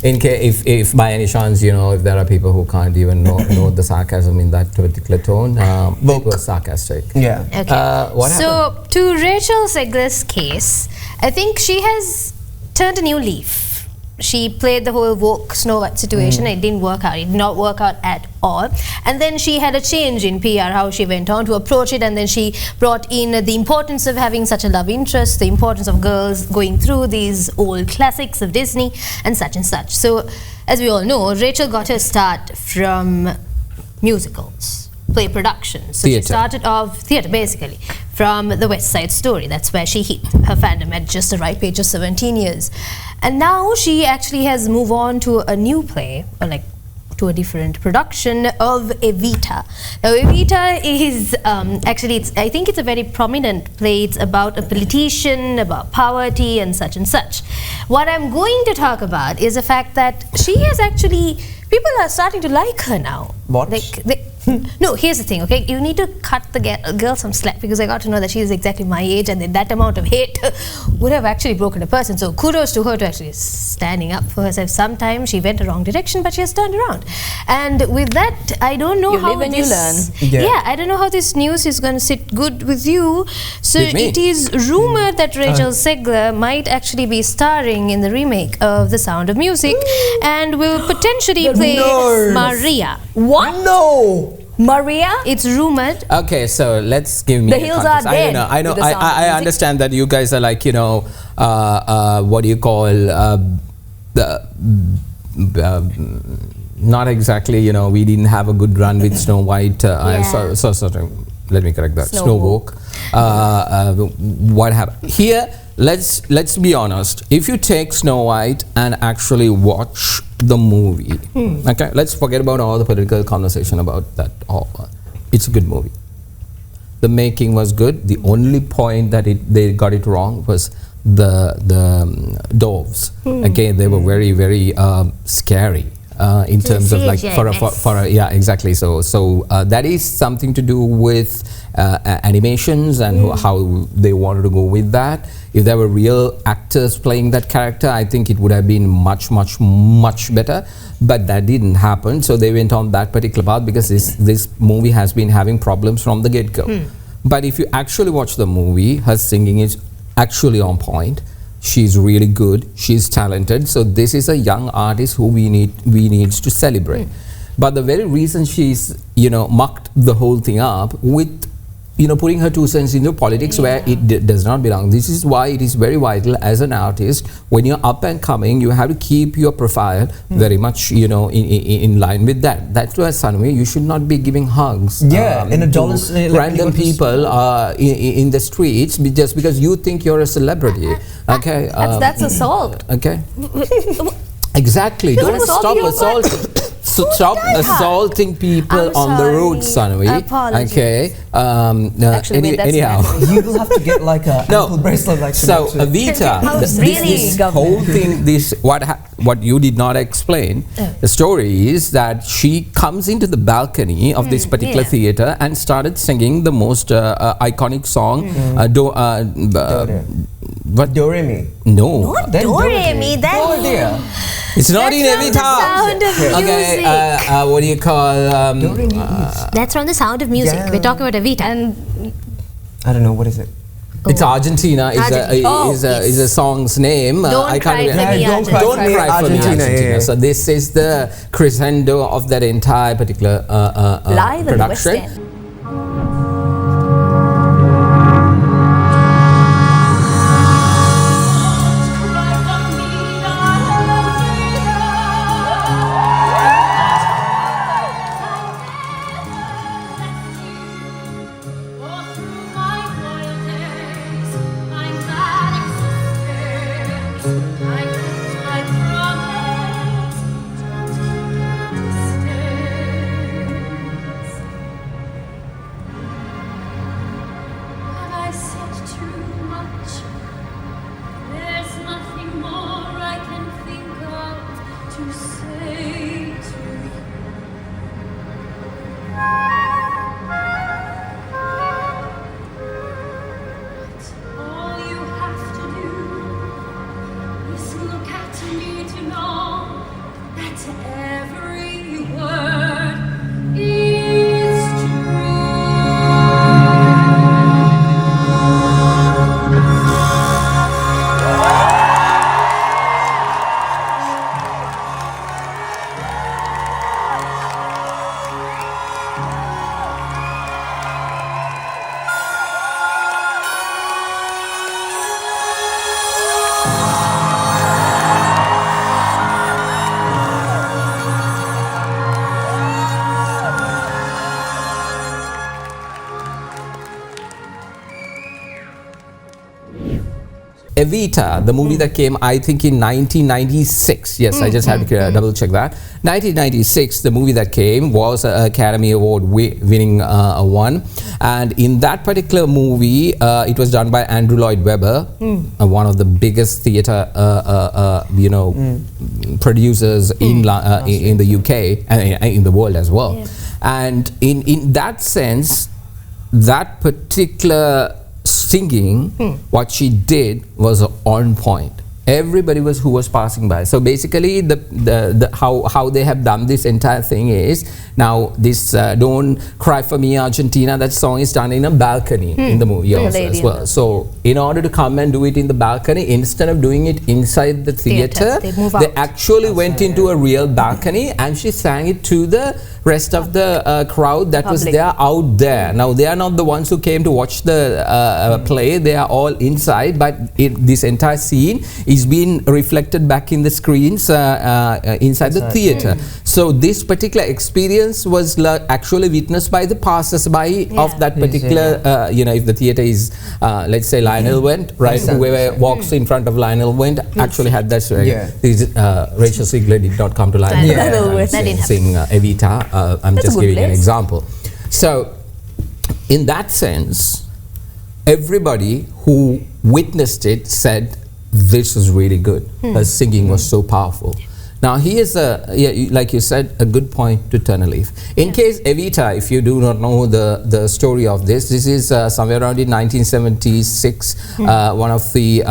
Speaker 4: In case, if by any chance, if there are people who can't even know the sarcasm in that particular tone, it was sarcastic.
Speaker 2: Yeah.
Speaker 5: Okay.
Speaker 4: What happened?
Speaker 5: So, to Rachel Zegler's case, I think she has turned a new leaf. she played the whole woke Snow White situation. It didn't work out. It did not work out at all. And then she had a change in PR, how she went on to approach it, and then she brought in the importance of having such a love interest, the importance of girls going through these old classics of Disney and such and such. So, as we all know, Rachel got her start from musicals, play productions. So
Speaker 4: Theatre.
Speaker 5: she started off theatre, basically, from the West Side Story. That's where she hit her fandom at just the ripe age of 17 years. And now she actually has moved on to a new play, or like to a different production of Evita. Now, Evita is actually, I think it's a very prominent play. It's about a politician, about poverty and such and such. What I'm going to talk about is the fact that she has actually, people are starting to like her now.
Speaker 2: What?
Speaker 5: No, here's the thing, okay? You need to cut the girl some slack, because I got to know that she is exactly my age, and that amount of hate would have actually broken a person. So kudos to her to actually standing up for herself. Sometimes she went the wrong direction, but she has turned around. And with that, I don't know how
Speaker 3: live and you learn.
Speaker 5: Yeah, I don't know how this news is going to sit good with you. So it is rumored that Rachel Zegler might actually be starring in the remake of The Sound of Music and will potentially play Maria.
Speaker 3: What?
Speaker 2: No!
Speaker 3: Maria?
Speaker 5: It's rumored.
Speaker 4: Okay, so let's give me
Speaker 3: The
Speaker 4: a
Speaker 3: hills
Speaker 4: context.
Speaker 3: are dead.
Speaker 4: I know.
Speaker 3: with The Sound of
Speaker 4: I
Speaker 3: Music.
Speaker 4: understand that you guys are like, you know, what do you call not exactly, you know, we didn't have a good run with Snow White. Let me correct that. Snow Woke. What happened here? Let's be honest. If you take Snow White and actually watch the movie, okay, let's forget about all the political conversation about that. It's a good movie. The making was good. The only point that they got it wrong was the doves. Okay, they were very scary. In terms of like yeah, exactly. So that is something to do with animations and how they wanted to go with that. If there were real actors playing that character, I think it would have been much better. But that didn't happen. So they went on that particular path because this movie has been having problems from the get-go. But if you actually watch the movie, her singing is actually on point. She's really good. She's talented. So this is a young artist who we need to celebrate. But the very reason she's, you know, mucked the whole thing up with, you know, putting her 2 cents into politics where it does not belong. This is why it is very vital as an artist, when you're up and coming, you have to keep your profile very much, you know, in line with that. That's why, Sanuvi, you should not be giving hugs
Speaker 2: in a dollars,
Speaker 4: random people in the streets just because you think you're a celebrity. Okay,
Speaker 3: that's assault.
Speaker 4: Okay. Exactly. Don't stop assaulting. So stop assaulting people on the road, Sanuvi. Okay.
Speaker 3: Actually,
Speaker 4: anyhow,
Speaker 2: you will have to get like a ankle bracelet like
Speaker 4: so Evita, this whole thing, what you did not explain, the story is that she comes into the balcony of this particular theater and started singing the most iconic song,
Speaker 2: Do Re Mi.
Speaker 4: No.
Speaker 5: Not Do Re Mi.
Speaker 4: It's not in Evita.
Speaker 5: Sound of Music.
Speaker 4: Okay, what do you call?
Speaker 5: That's from The Sound of Music. We're talking about Evita.
Speaker 2: And I don't know, what is it?
Speaker 4: It's Argentina is a song's name.
Speaker 5: Don't cry for me, Argentina.
Speaker 4: Don't cry for me, Argentina. So this is the crescendo of that entire particular
Speaker 3: Live in the West
Speaker 4: production.
Speaker 3: End.
Speaker 4: Evita, the movie that came, I think, in 1996. Yes, I just had to double check that. 1996, the movie that came was an Academy Award winning one. And in that particular movie, it was done by Andrew Lloyd Webber, one of the biggest theatre, producers in the UK and in the world as well. Yeah. And in that sense, that particular singing, what she did was on point. Everybody who was passing by. So basically, how they have done this entire thing is now this "Don't Cry for Me, Argentina." That song is done in a balcony in the movie also as well. So in order to come and do it in the balcony, instead of doing it inside the theater, they actually went into a real balcony, and she sang it to the rest of the crowd that was there out there. Now they are not the ones who came to watch the play. They are all inside, but this entire scene is being reflected back in the screens inside the theater. So this particular experience was actually witnessed by the passers-by of that particular, if the theater is, let's say Lionel went, right? Whoever walks in front of Lionel went actually had that story. Rachel Zegler did not come to Lionel sing Evita. I'm just giving an example. So in that sense, everybody who witnessed it said, this was really good. Her singing was so powerful. Now here's like you said, a good point to turn a leaf. In case Evita, if you do not know the story of this is somewhere around in 1976, one of the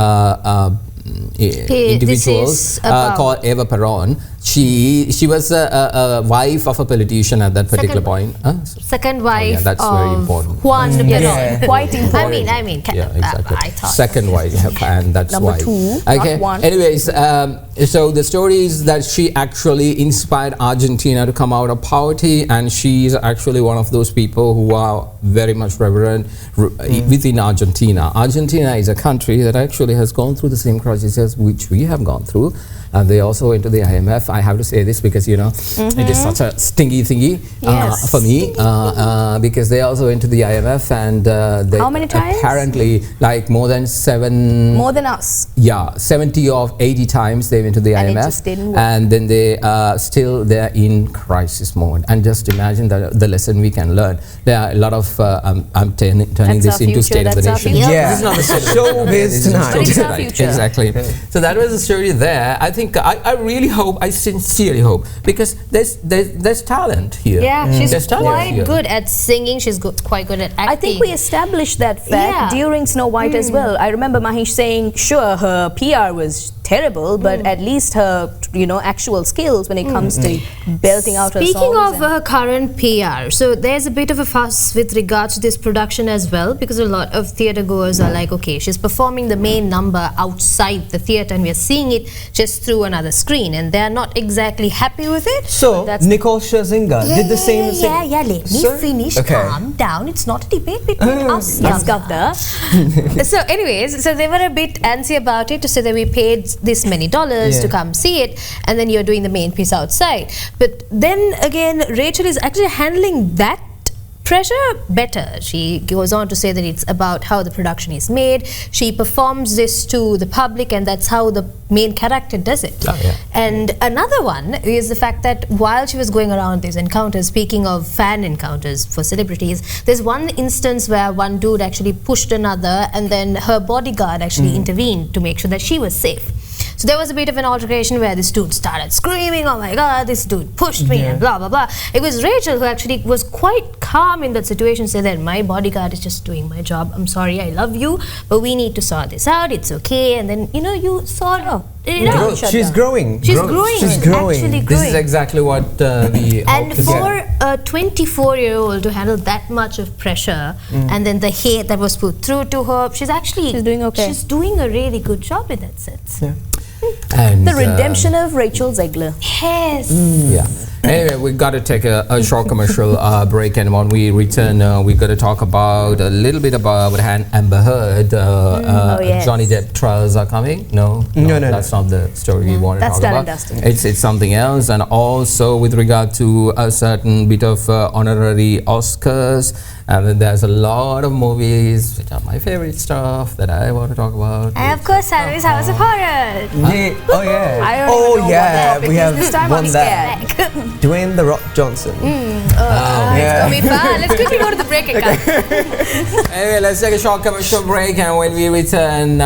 Speaker 4: individuals called Eva Peron. She was a wife of a politician at that particular point.
Speaker 5: Second wife
Speaker 4: that's
Speaker 5: of
Speaker 4: very important.
Speaker 5: Juan Peron.
Speaker 3: Quite important.
Speaker 5: I mean,
Speaker 4: exactly.
Speaker 5: I thought.
Speaker 4: Second wife, and that's
Speaker 3: Number
Speaker 4: why.
Speaker 3: two,
Speaker 4: Okay.
Speaker 3: not one.
Speaker 4: Anyways, so the story is that she actually inspired Argentina to come out of poverty, and she is actually one of those people who are very much reverent within Argentina. Argentina is a country that actually has gone through the same crisis which we have gone through. They also went to the IMF. I have to say this because, it is such a stingy thingy for me because they also went to the IMF and they
Speaker 3: how many times?
Speaker 4: Apparently like more than 7...
Speaker 3: More than us.
Speaker 4: Yeah, 70 or 80 times they went to the IMF.
Speaker 3: It just didn't work.
Speaker 4: And then they they're in crisis mode. And just imagine the lesson we can learn. There are a lot of, I'm turning this into State of the Nation.
Speaker 2: Yeah.
Speaker 4: This is not the
Speaker 2: Showbiz Tonight.
Speaker 3: It's our future.
Speaker 4: Exactly. So that was the story there. I think I really hope, I sincerely hope, because there's talent here.
Speaker 5: Yeah, she's quite
Speaker 4: here.
Speaker 5: good at singing. She's quite good at acting.
Speaker 3: I think we established that fact during Snow White as well. I remember Mahieash saying, sure, her PR was terrible, but at least her, actual skills when it comes to belting out her songs.
Speaker 5: Speaking of her current PR, so there's a bit of a fuss with regards to this production as well, because a lot of theatre goers are like, okay, she's performing the main number outside the theatre and we're seeing it just through another screen, and they're not exactly happy with it.
Speaker 2: So, Nicole Scherzinger did the same thing.
Speaker 5: Let me finish. Calm down. It's not a debate between us.
Speaker 3: Yes, Governor.
Speaker 5: So anyways, so they were a bit antsy about it to say that we paid this many dollars to come see it, and then you're doing the main piece outside. But then again, Rachel is actually handling that pressure better. She goes on to say that it's about how the production is made. She performs this to the public, and that's how the main character does it. And another one is the fact that while she was going around these encounters, speaking of fan encounters for celebrities, there's one instance where one dude actually pushed another, and then her bodyguard actually intervened to make sure that she was safe. So there was a bit of an altercation where this dude started screaming, oh my god, this dude pushed me and blah blah blah. It was Rachel who actually was quite calm in that situation, said that my bodyguard is just doing my job. I'm sorry, I love you, but we need to sort this out. It's okay. And then, you sort of
Speaker 2: She's growing.
Speaker 5: She's growing. Actually growing.
Speaker 4: This is exactly what we
Speaker 5: and for a 24-year-old to handle that much of pressure and then the hate that was put through to her, she's doing okay. She's doing a really good job in that sense.
Speaker 4: And
Speaker 3: the redemption of Rachel Zegler.
Speaker 5: Yes.
Speaker 4: Anyway, we got to take a short commercial break, and when we return, we got to talk about a little bit about Amber Heard.
Speaker 3: Yes.
Speaker 4: Johnny Depp trials are coming. No, that's not the story we want to talk about. It's something else, and also with regard to a certain bit of honorary Oscars. And then there's a lot of movies which are my favorite stuff that I want to talk about.
Speaker 5: And of course, Sanuvi's House of Horrors.
Speaker 2: Yeah. Oh yeah.
Speaker 3: I don't even know what that
Speaker 2: we have
Speaker 3: this time
Speaker 2: one
Speaker 3: I'm
Speaker 2: that. Dwayne the Rock Johnson.
Speaker 5: It's gonna be fun. Let's quickly go to the break and come.
Speaker 4: Anyway, let's take a short commercial break, and when we return,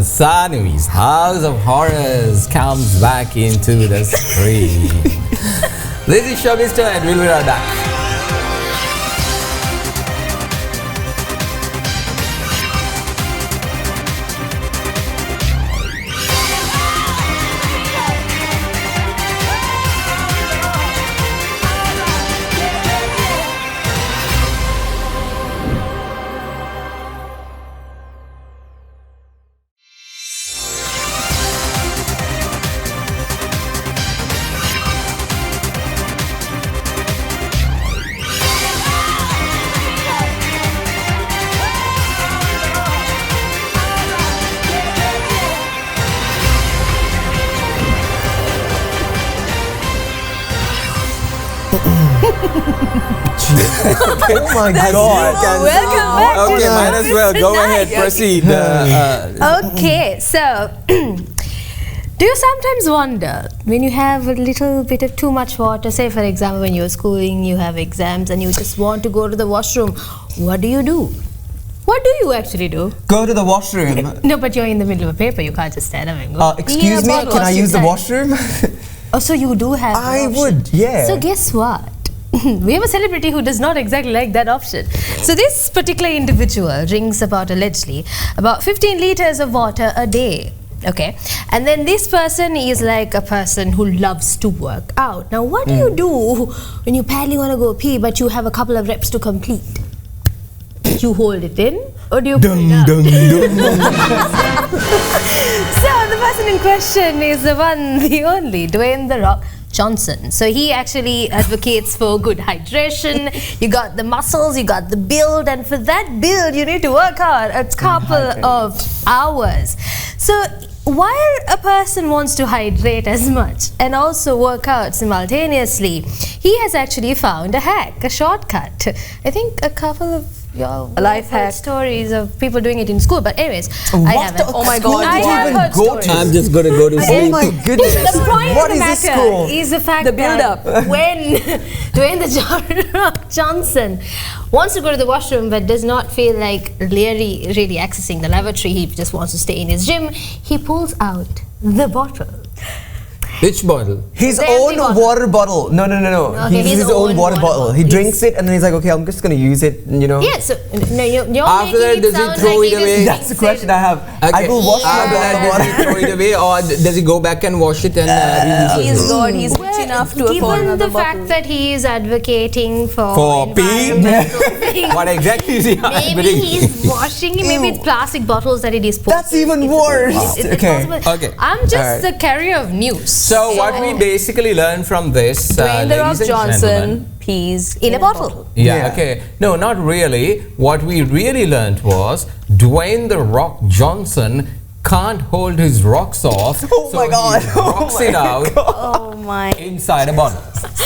Speaker 4: Sanuvi's House of Horrors comes back into the screen. This is Showbiz Tonight. We'll be right back.
Speaker 2: Oh my God.
Speaker 5: Welcome back.
Speaker 4: Okay, might as well. Go ahead, proceed.
Speaker 5: Okay, so do you sometimes wonder when you have a little bit of too much water, say for example when you're schooling, you have exams and you just want to go to the washroom, what do you do? What do you actually do?
Speaker 2: Go to the washroom.
Speaker 5: No, but you're in the middle of a paper, you can't just stand up and go.
Speaker 2: Excuse me, can I use the washroom?
Speaker 5: Oh, so you do have
Speaker 2: I
Speaker 5: an option.
Speaker 2: would, yeah.
Speaker 5: So guess what? We have a celebrity who does not exactly like that option. So this particular individual drinks allegedly about 15 liters of water a day. Okay, and then this person is like a person who loves to work out. Now what do you do when you badly want to go pee but you have a couple of reps to complete? You hold it in or do you pull it out? So the person in question is the one, the only, Dwayne the Rock Johnson. So he actually advocates for good hydration. You got the muscles, you got the build, and for that build you need to work out a couple of hours. So while a person wants to hydrate as much and also work out simultaneously, he has actually found a hack, a shortcut. I think a couple of your life hack stories of people doing it in school, but anyways, I haven't.
Speaker 3: Oh my God,
Speaker 5: I have heard stories.
Speaker 4: I'm just gonna go to sleep.
Speaker 2: Oh my goodness.
Speaker 5: The point
Speaker 2: What
Speaker 5: of the
Speaker 2: is this
Speaker 5: matter
Speaker 2: school?
Speaker 5: is the fact
Speaker 3: The build-up.
Speaker 5: that when Dwayne the Rock Johnson wants to go to the washroom but does not feel like really accessing the lavatory, he just wants to stay in his gym, he pulls out the bottle.
Speaker 4: Which bottle?
Speaker 2: His
Speaker 5: The
Speaker 2: own
Speaker 5: empty bottle.
Speaker 2: water bottle. No.
Speaker 5: Okay,
Speaker 2: His own water bottle. He drinks it and then he's like, okay, I'm just gonna use it, you know.
Speaker 5: Yeah, so no, you're
Speaker 4: After that,
Speaker 5: making
Speaker 4: does he
Speaker 5: sound
Speaker 4: throw
Speaker 5: like
Speaker 4: it away?
Speaker 5: just
Speaker 2: That's the
Speaker 5: drinks
Speaker 2: question
Speaker 5: it.
Speaker 2: I have.
Speaker 4: Okay.
Speaker 2: I will wash
Speaker 4: After
Speaker 2: my
Speaker 4: that,
Speaker 2: water.
Speaker 4: does he throw it away, or does he go back and wash it and reuse it?
Speaker 3: God, he's rich enough to afford
Speaker 5: Given
Speaker 3: another
Speaker 5: the fact
Speaker 3: bottle.
Speaker 5: that he is advocating
Speaker 4: For pee?
Speaker 5: environmental things,
Speaker 4: What exactly is he
Speaker 5: maybe
Speaker 4: advocating?
Speaker 5: he's washing, maybe it's plastic bottles that he disposes.
Speaker 2: That's even worse.
Speaker 5: It's
Speaker 2: Okay.
Speaker 5: possible.
Speaker 4: Okay.
Speaker 5: I'm just
Speaker 2: Alright.
Speaker 5: the carrier of news.
Speaker 4: So what we basically learned from this,
Speaker 3: Dwayne the Rock
Speaker 4: ladies and gentlemen,
Speaker 3: Johnson pees
Speaker 5: in a bottle.
Speaker 4: Yeah, okay. No, not really. What we really learned was Dwayne the Rock Johnson can't hold his rocks off.
Speaker 2: Oh my God.
Speaker 4: He rocks it out
Speaker 3: Oh my.
Speaker 4: inside a bottle.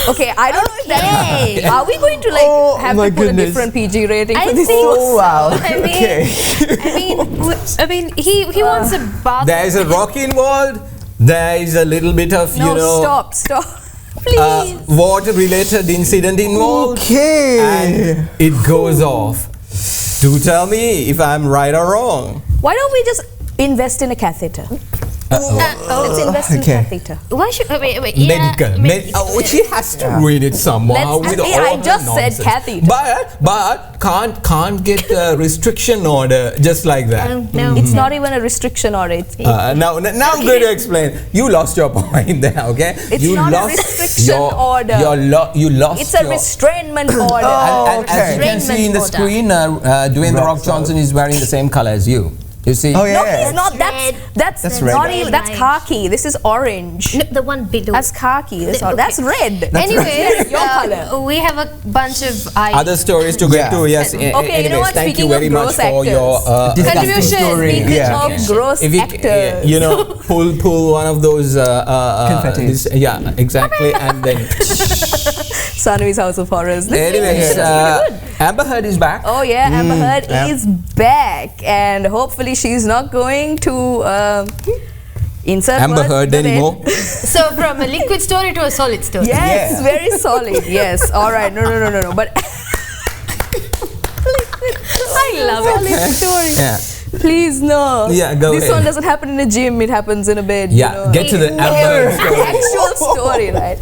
Speaker 3: Okay, I don't know if
Speaker 5: Okay.
Speaker 3: that. Are we going to like
Speaker 2: Oh
Speaker 3: have
Speaker 2: my
Speaker 3: to put
Speaker 2: goodness.
Speaker 3: a different PG rating
Speaker 5: I
Speaker 3: for this?
Speaker 5: think
Speaker 2: Oh wow.
Speaker 5: I mean,
Speaker 2: Okay.
Speaker 5: I mean, he wants a bath.
Speaker 4: There is a rock involved. There is a little bit of,
Speaker 3: No,
Speaker 4: you know,
Speaker 3: stop. Please.
Speaker 4: water-related incident involved.
Speaker 2: Okay.
Speaker 4: And it goes off. Do tell me if I'm right or wrong.
Speaker 3: Why don't we just invest in a catheter? Let's invest in a
Speaker 2: Okay.
Speaker 3: catheter.
Speaker 5: Why should wait?
Speaker 4: Medical. She has to read it somehow
Speaker 3: Let's-
Speaker 4: with
Speaker 3: I
Speaker 4: all
Speaker 3: just
Speaker 4: her
Speaker 3: said
Speaker 4: nonsense.
Speaker 3: catheter.
Speaker 4: But can't get a restriction order just like that.
Speaker 5: No.
Speaker 3: It's not even a restriction order.
Speaker 4: Now I'm going to explain. You lost your point there, okay?
Speaker 3: It's
Speaker 4: you
Speaker 3: not a
Speaker 4: lost
Speaker 3: restriction order.
Speaker 4: You lost.
Speaker 3: It's a
Speaker 4: your,
Speaker 3: restrainment order.
Speaker 4: and as you can see in the screen, Dwayne the Rock Johnson is wearing the same color as you. You see?
Speaker 2: Oh, yeah.
Speaker 3: No, he's not. That's
Speaker 2: red.
Speaker 3: not even. That's khaki. This is orange.
Speaker 5: No, the one below.
Speaker 3: That's khaki. That's red.
Speaker 5: Anyway,
Speaker 3: your color.
Speaker 5: we have a bunch of
Speaker 4: Other stories to get to. Yes.
Speaker 3: Okay,
Speaker 4: anyways,
Speaker 3: you know what?
Speaker 4: thank you
Speaker 3: Speaking
Speaker 4: very
Speaker 3: of
Speaker 4: much
Speaker 3: gross
Speaker 4: for your
Speaker 3: contribution. Speaking of gross
Speaker 4: if we,
Speaker 3: actors.
Speaker 4: you know, pull one of those.
Speaker 2: Confettis.
Speaker 4: Yeah, exactly, and then.
Speaker 3: Sanuvi's House of Horrors.
Speaker 4: Anyways, Amber Heard is back.
Speaker 3: Oh yeah, Amber Heard is back, and hopefully she's not going to insert
Speaker 4: Amber
Speaker 3: words
Speaker 4: Heard
Speaker 3: today.
Speaker 4: anymore.
Speaker 5: So from a liquid story to a solid story.
Speaker 3: Yes, very solid. Yes. All right. No. But
Speaker 5: I love
Speaker 3: solid story.
Speaker 4: Yeah.
Speaker 3: Please no.
Speaker 4: Yeah, go
Speaker 3: This
Speaker 4: ahead.
Speaker 3: one doesn't happen in a gym. It happens in a bed.
Speaker 4: Yeah,
Speaker 3: you know.
Speaker 4: get to the Amber Heard story.
Speaker 3: The actual story, right?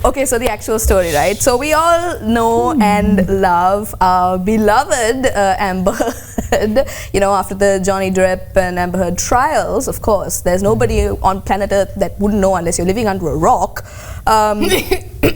Speaker 3: Okay, so the actual story, right? So we all know and love our beloved Amber Heard. You know, after the Johnny Depp and Amber Heard trials, of course, there's nobody on planet Earth that wouldn't know unless you're living under a rock.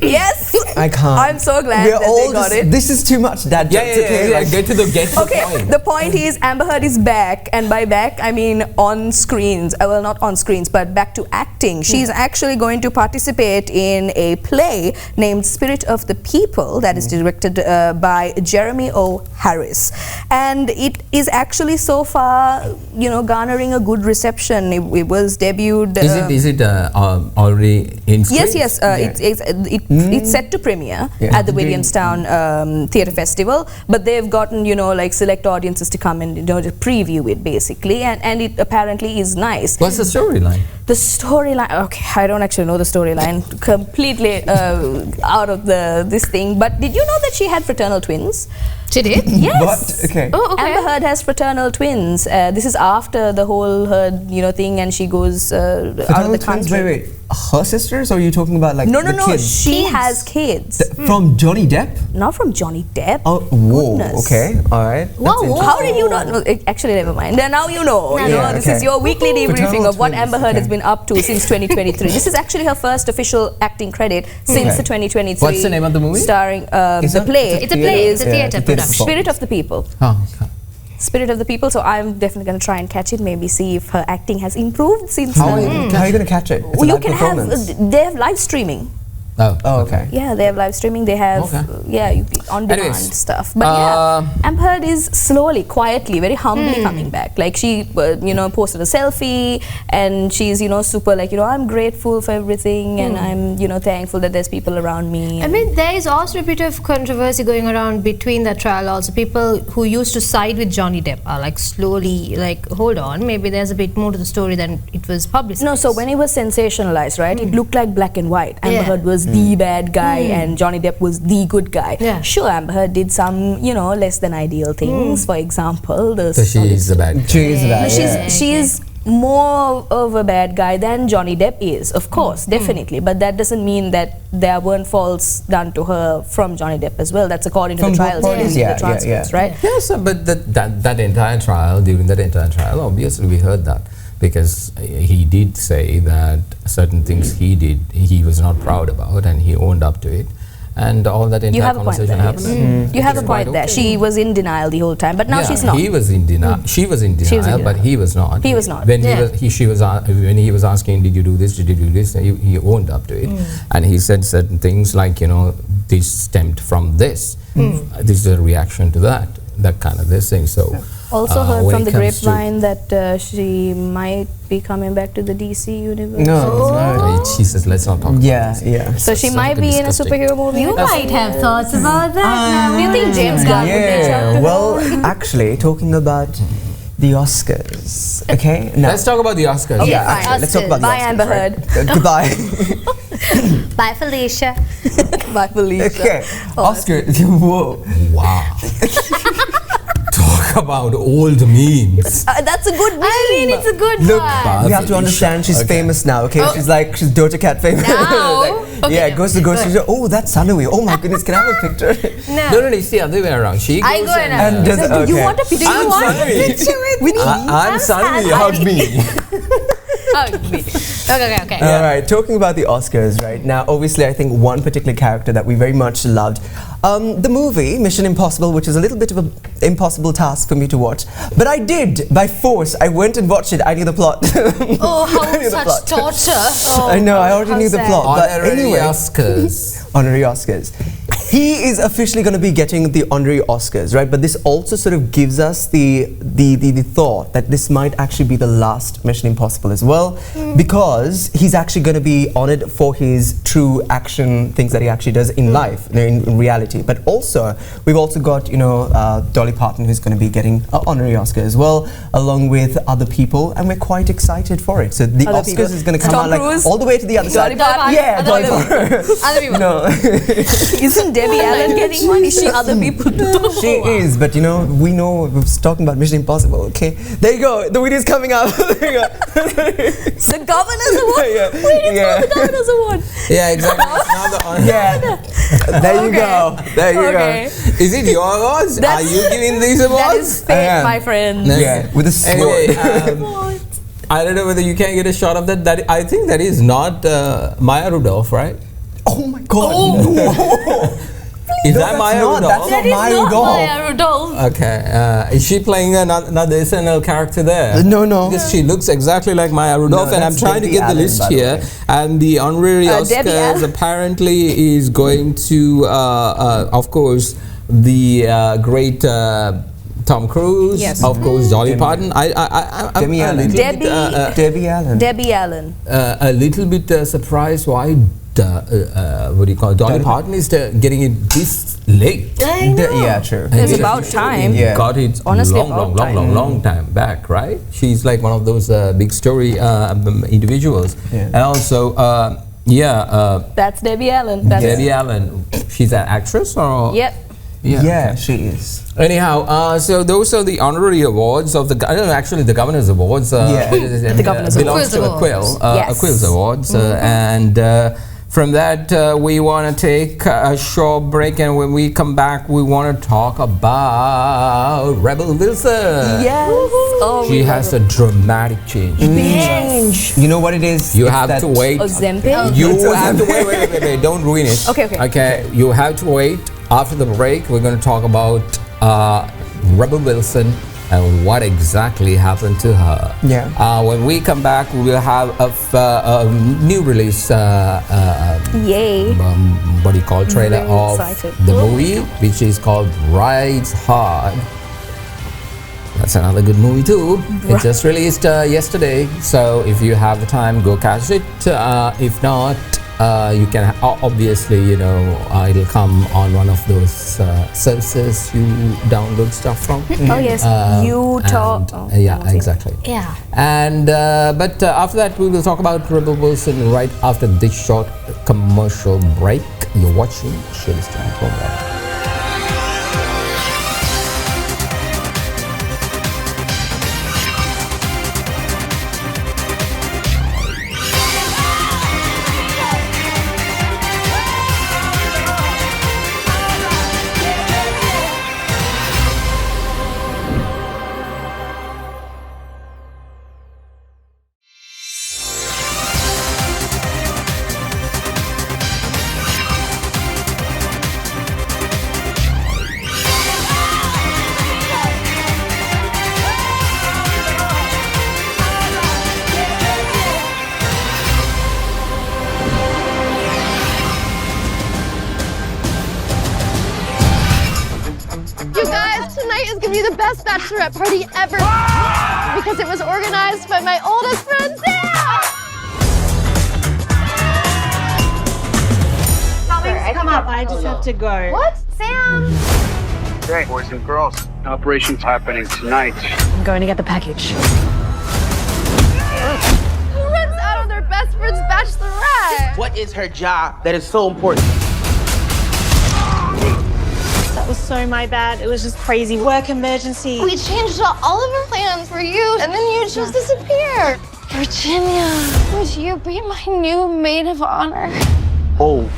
Speaker 3: Yes,
Speaker 2: I can't.
Speaker 3: I'm so glad
Speaker 2: We're
Speaker 3: that
Speaker 2: all
Speaker 3: they got
Speaker 2: just,
Speaker 3: it.
Speaker 2: This is too much dad jokes. Okay, like-
Speaker 4: Get to the
Speaker 3: Okay,
Speaker 4: point.
Speaker 3: the point is Amber Heard is back, and by back I mean on screens. Well, not on screens, but back to acting. She's actually going to participate in a play named Spirit of the People that is directed by Jeremy O. Harris, and it is actually so far, you know, garnering a good reception. It was debuted.
Speaker 4: Is it already in screen?
Speaker 3: Yes. It's set to premiere at the Williamstown Theatre Festival, but they've gotten, you know, like select audiences to come and, you know, to preview it basically, and it apparently is nice.
Speaker 4: What's the storyline?
Speaker 3: The storyline, okay, I don't actually know the storyline, completely out of this thing, but did you know that she had fraternal twins?
Speaker 5: She did?
Speaker 3: Yes.
Speaker 2: What? Okay.
Speaker 5: Oh, okay.
Speaker 3: Amber Heard has fraternal twins. This is after the whole Heard, you know, thing, and she goes out of
Speaker 2: Fraternal
Speaker 3: the
Speaker 2: twins,
Speaker 3: country.
Speaker 2: wait. Her sisters, or are you talking about like
Speaker 3: No,
Speaker 2: the kids?
Speaker 3: she has kids.
Speaker 2: From Johnny Depp?
Speaker 3: Not from Johnny Depp.
Speaker 2: Oh, whoa.
Speaker 3: Goodness.
Speaker 2: Okay, all right.
Speaker 3: Whoa, how did you not know? Actually, never mind. Now you know. You know, this is your weekly debriefing of what Amber Heard has been up to since 2023. This is actually her first official acting credit since the 2023.
Speaker 4: What's the name of the movie?
Speaker 3: Starring the play.
Speaker 5: It's a play. It's a theatre production.
Speaker 3: Spirit of the People.
Speaker 4: Oh, okay.
Speaker 3: Spirit of the People. So I'm definitely going to try and catch it. Maybe see if her acting has improved since.
Speaker 2: How are you going to catch it? It's a
Speaker 3: You
Speaker 2: live
Speaker 3: can
Speaker 2: performance.
Speaker 3: have. They have live streaming.
Speaker 2: Oh, okay.
Speaker 3: Yeah, they have live streaming. They have on demand
Speaker 4: Anyways,
Speaker 3: stuff. But Amber Heard is slowly, quietly, very humbly coming back. Like she, you know, posted a selfie, and she's, you know, super like, you know, I'm grateful for everything, and I'm, you know, thankful that there's people around me.
Speaker 5: I mean, there is also a bit of controversy going around between the trial. Also, people who used to side with Johnny Depp are like slowly like, hold on, maybe there's a bit more to the story than it was publicized.
Speaker 3: No, so when it was sensationalized, right, it looked like black and white. Amber Heard was the bad guy, and Johnny Depp was the good guy.
Speaker 5: Yeah.
Speaker 3: Sure, Amber Heard did some, you know, less than ideal things. For example,
Speaker 4: So she is the bad guy.
Speaker 2: She is the bad guy.
Speaker 3: She is more of a bad guy than Johnny Depp is, of course, definitely. But that doesn't mean that there weren't faults done to her from Johnny Depp as well. That's according to the trials, the transcripts, right?
Speaker 4: Yes, but that entire trial, during that entire trial, obviously we heard that. Because he did say that certain things he did, he was not proud about, and he owned up to it. And all that entire conversation happened.
Speaker 3: You have a point there. She was in denial the whole time, but now she's not.
Speaker 4: He was in denial. She was in denial, but he was not.
Speaker 3: He was not.
Speaker 4: When when he was asking, did you do this? Did you do this? He owned up to it, and he said certain things like, you know, this stemmed from this. This is a reaction to that kind of this thing. So.
Speaker 3: Also heard from the grapevine that she might be coming back to the DC universe.
Speaker 4: No, Jesus, let's not talk about this.
Speaker 2: Yeah.
Speaker 3: So she might be in a superhero movie.
Speaker 5: You might have thoughts about that.
Speaker 3: Do you think James Gunn would reach out to her?
Speaker 2: Well, actually, talking about the Oscars. Okay, now
Speaker 4: let's talk about the Oscars.
Speaker 3: Okay,
Speaker 2: yeah, actually, let's talk about
Speaker 3: Bye,
Speaker 2: the Oscars.
Speaker 3: Amber Heard.
Speaker 2: Goodbye.
Speaker 5: Bye, Felicia.
Speaker 3: Bye, Felicia.
Speaker 2: Okay, Oscar. Whoa.
Speaker 4: Wow. Talk about old memes.
Speaker 3: That's a good meme.
Speaker 5: I mean, it's a good
Speaker 2: Look,
Speaker 5: one.
Speaker 2: we have to understand she's famous now, okay? She's Doja Cat famous.
Speaker 5: Now?
Speaker 2: Like, yeah, goes to the grocery store. Oh, that's Sanuvi. Oh my goodness, can I have a picture?
Speaker 4: No, it's the other way around. She goes
Speaker 5: I go and
Speaker 2: does,
Speaker 3: Do you want a picture?
Speaker 4: I'm Sanuvi. I'm Sanuvi. How's me?
Speaker 5: Okay.
Speaker 2: All right, talking about the Oscars right now, obviously I think one particular character that we very much loved, the movie Mission Impossible, which is a little bit of an impossible task for me to watch, but I did by force. I went and watched it. I knew the plot.
Speaker 5: Oh, how such torture! Oh,
Speaker 2: I know. I already knew the plot. But
Speaker 4: Honorary
Speaker 2: anyway,
Speaker 4: Oscars.
Speaker 2: Honorary Oscars. He is officially going to be getting the honorary Oscars, right? But this also sort of gives us the thought that this might actually be the last Mission Impossible as well, because he's actually going to be honored for his true action things that he actually does in life, in reality. But also, we've also got, you know, Dolly Parton, who's going to be getting an honorary Oscar as well, along with other people, and we're quite excited for it. So the
Speaker 3: Other
Speaker 2: Oscars
Speaker 3: people.
Speaker 2: is going to come
Speaker 3: Tom
Speaker 2: out like
Speaker 3: Cruise?
Speaker 2: all the way to the other
Speaker 3: Dolly
Speaker 2: side.
Speaker 3: Parton?
Speaker 2: Yeah, Dolly
Speaker 3: Other
Speaker 2: Parton.
Speaker 5: Other people.
Speaker 2: No.
Speaker 3: Isn't Debbie Allen getting one? Is she other people?
Speaker 2: She is, but you know, we know we're talking about Mission Impossible, okay? There you go, the video's coming up. There you go.
Speaker 3: The Governor's Award?
Speaker 2: Yeah.
Speaker 3: Wait, it's not the Governor's Award.
Speaker 4: Yeah, exactly. It's not the honor.
Speaker 2: Yeah. There you go. There you go.
Speaker 4: Is it your awards? Are you giving these awards?
Speaker 3: That is fate, my friend.
Speaker 2: Yeah, with a sword.
Speaker 4: Anyway, I don't know whether you can get a shot of that. I think that is not Maya Rudolph, right?
Speaker 2: Oh my God.
Speaker 4: Is that Maya Rudolph?
Speaker 2: That's not Maya Rudolph.
Speaker 5: Maya Rudolph.
Speaker 4: Okay. Is she playing another SNL character there?
Speaker 2: No.
Speaker 4: Because she looks exactly like Maya Rudolph,
Speaker 2: No,
Speaker 4: and I'm
Speaker 2: that's
Speaker 4: trying to
Speaker 2: Debbie
Speaker 4: get the
Speaker 2: Allen,
Speaker 4: list
Speaker 2: by the
Speaker 4: here.
Speaker 2: way.
Speaker 4: And the honorary
Speaker 3: Debbie
Speaker 4: Oscars
Speaker 3: Allen.
Speaker 4: apparently is going to, of course, the great Tom Cruise.
Speaker 3: Yes.
Speaker 4: Of course, Dolly Parton.
Speaker 2: Debbie Allen.
Speaker 3: Debbie
Speaker 2: Allen.
Speaker 3: Debbie Allen.
Speaker 4: A little bit surprised why what do you call it? Dolly Parton is getting it this late.
Speaker 2: Yeah, true.
Speaker 3: It's about time.
Speaker 2: Yeah.
Speaker 4: Got it
Speaker 3: Honestly,
Speaker 4: long time back, right? She's like one of those big story individuals.
Speaker 2: Yeah.
Speaker 4: And also,
Speaker 3: That's Debbie Allen.
Speaker 4: Debbie Allen. She's an actress or?
Speaker 3: Yep.
Speaker 2: Yeah, she is.
Speaker 4: Anyhow, so those are the honorary awards of the. I don't know, actually, the Governor's Awards.
Speaker 3: The Governor's
Speaker 4: belongs to Aquil.
Speaker 3: Yes.
Speaker 4: Aquil's Awards, and from that we want to take a short break, and when we come back, we want to talk about Rebel Wilson.
Speaker 3: Yes. Oh,
Speaker 4: She has a dramatic change.
Speaker 3: Change.
Speaker 2: You know what it is?
Speaker 4: You have to wait.
Speaker 3: Ozempic?
Speaker 4: You have to wait. Don't ruin it.
Speaker 3: Okay.
Speaker 4: You have to wait. After the break, we're going to talk about Rebel Wilson and what exactly happened to her.
Speaker 2: Yeah.
Speaker 4: When we come back, we will have a new release.
Speaker 3: Yay.
Speaker 4: What do you call trailer
Speaker 3: Very
Speaker 4: of
Speaker 3: excited.
Speaker 4: the movie, which is called Rides Hard. That's another good movie too. It just released yesterday, so if you have the time, go catch it. If not, you can obviously, you know, it'll come on one of those services you download stuff from.
Speaker 3: Oh yes, YouTube.
Speaker 4: Yeah, exactly.
Speaker 5: Yeah.
Speaker 4: And but after that, we will talk about Rebel Wilson right after this short commercial break. You're watching Showbiz Tonight program.
Speaker 20: You guys, tonight is gonna be the best bachelorette party ever because it was organized by my oldest friend, Sam!
Speaker 21: Come up, I just have to go.
Speaker 20: What? Sam?
Speaker 10: Okay, boys and girls, operation's happening tonight.
Speaker 21: I'm going to get the package.
Speaker 20: Who runs out on their best friend's bachelorette?
Speaker 22: What is her job that is so important?
Speaker 21: That was so my bad. It was just crazy work emergency.
Speaker 20: We changed all of our plans for you, and then you just disappeared. Virginia, would you be my new maid of honor?
Speaker 22: Oh.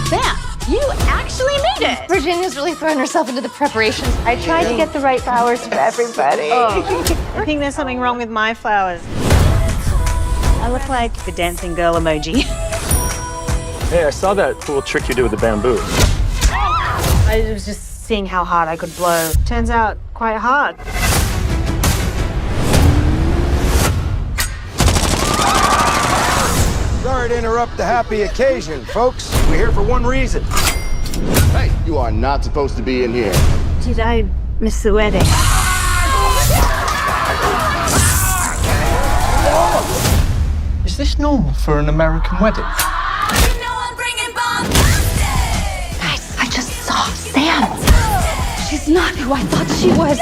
Speaker 21: Sam, you actually made it.
Speaker 20: Virginia, Virginia's really throwing herself into the preparations.
Speaker 21: I tried to get the right flowers for everybody. I think there's something wrong with my flowers. I look like the dancing girl emoji.
Speaker 15: Hey, I saw that cool trick you did with the bamboo.
Speaker 21: I was just seeing how hard I could blow. Turns out quite hard.
Speaker 1: Sorry to interrupt the happy occasion, folks. We're here for one reason. Hey, you are not supposed to be in here.
Speaker 21: Did I miss the wedding?
Speaker 18: Is this normal for an American wedding?
Speaker 20: Guys, I just saw Sam. She's not who I thought she was.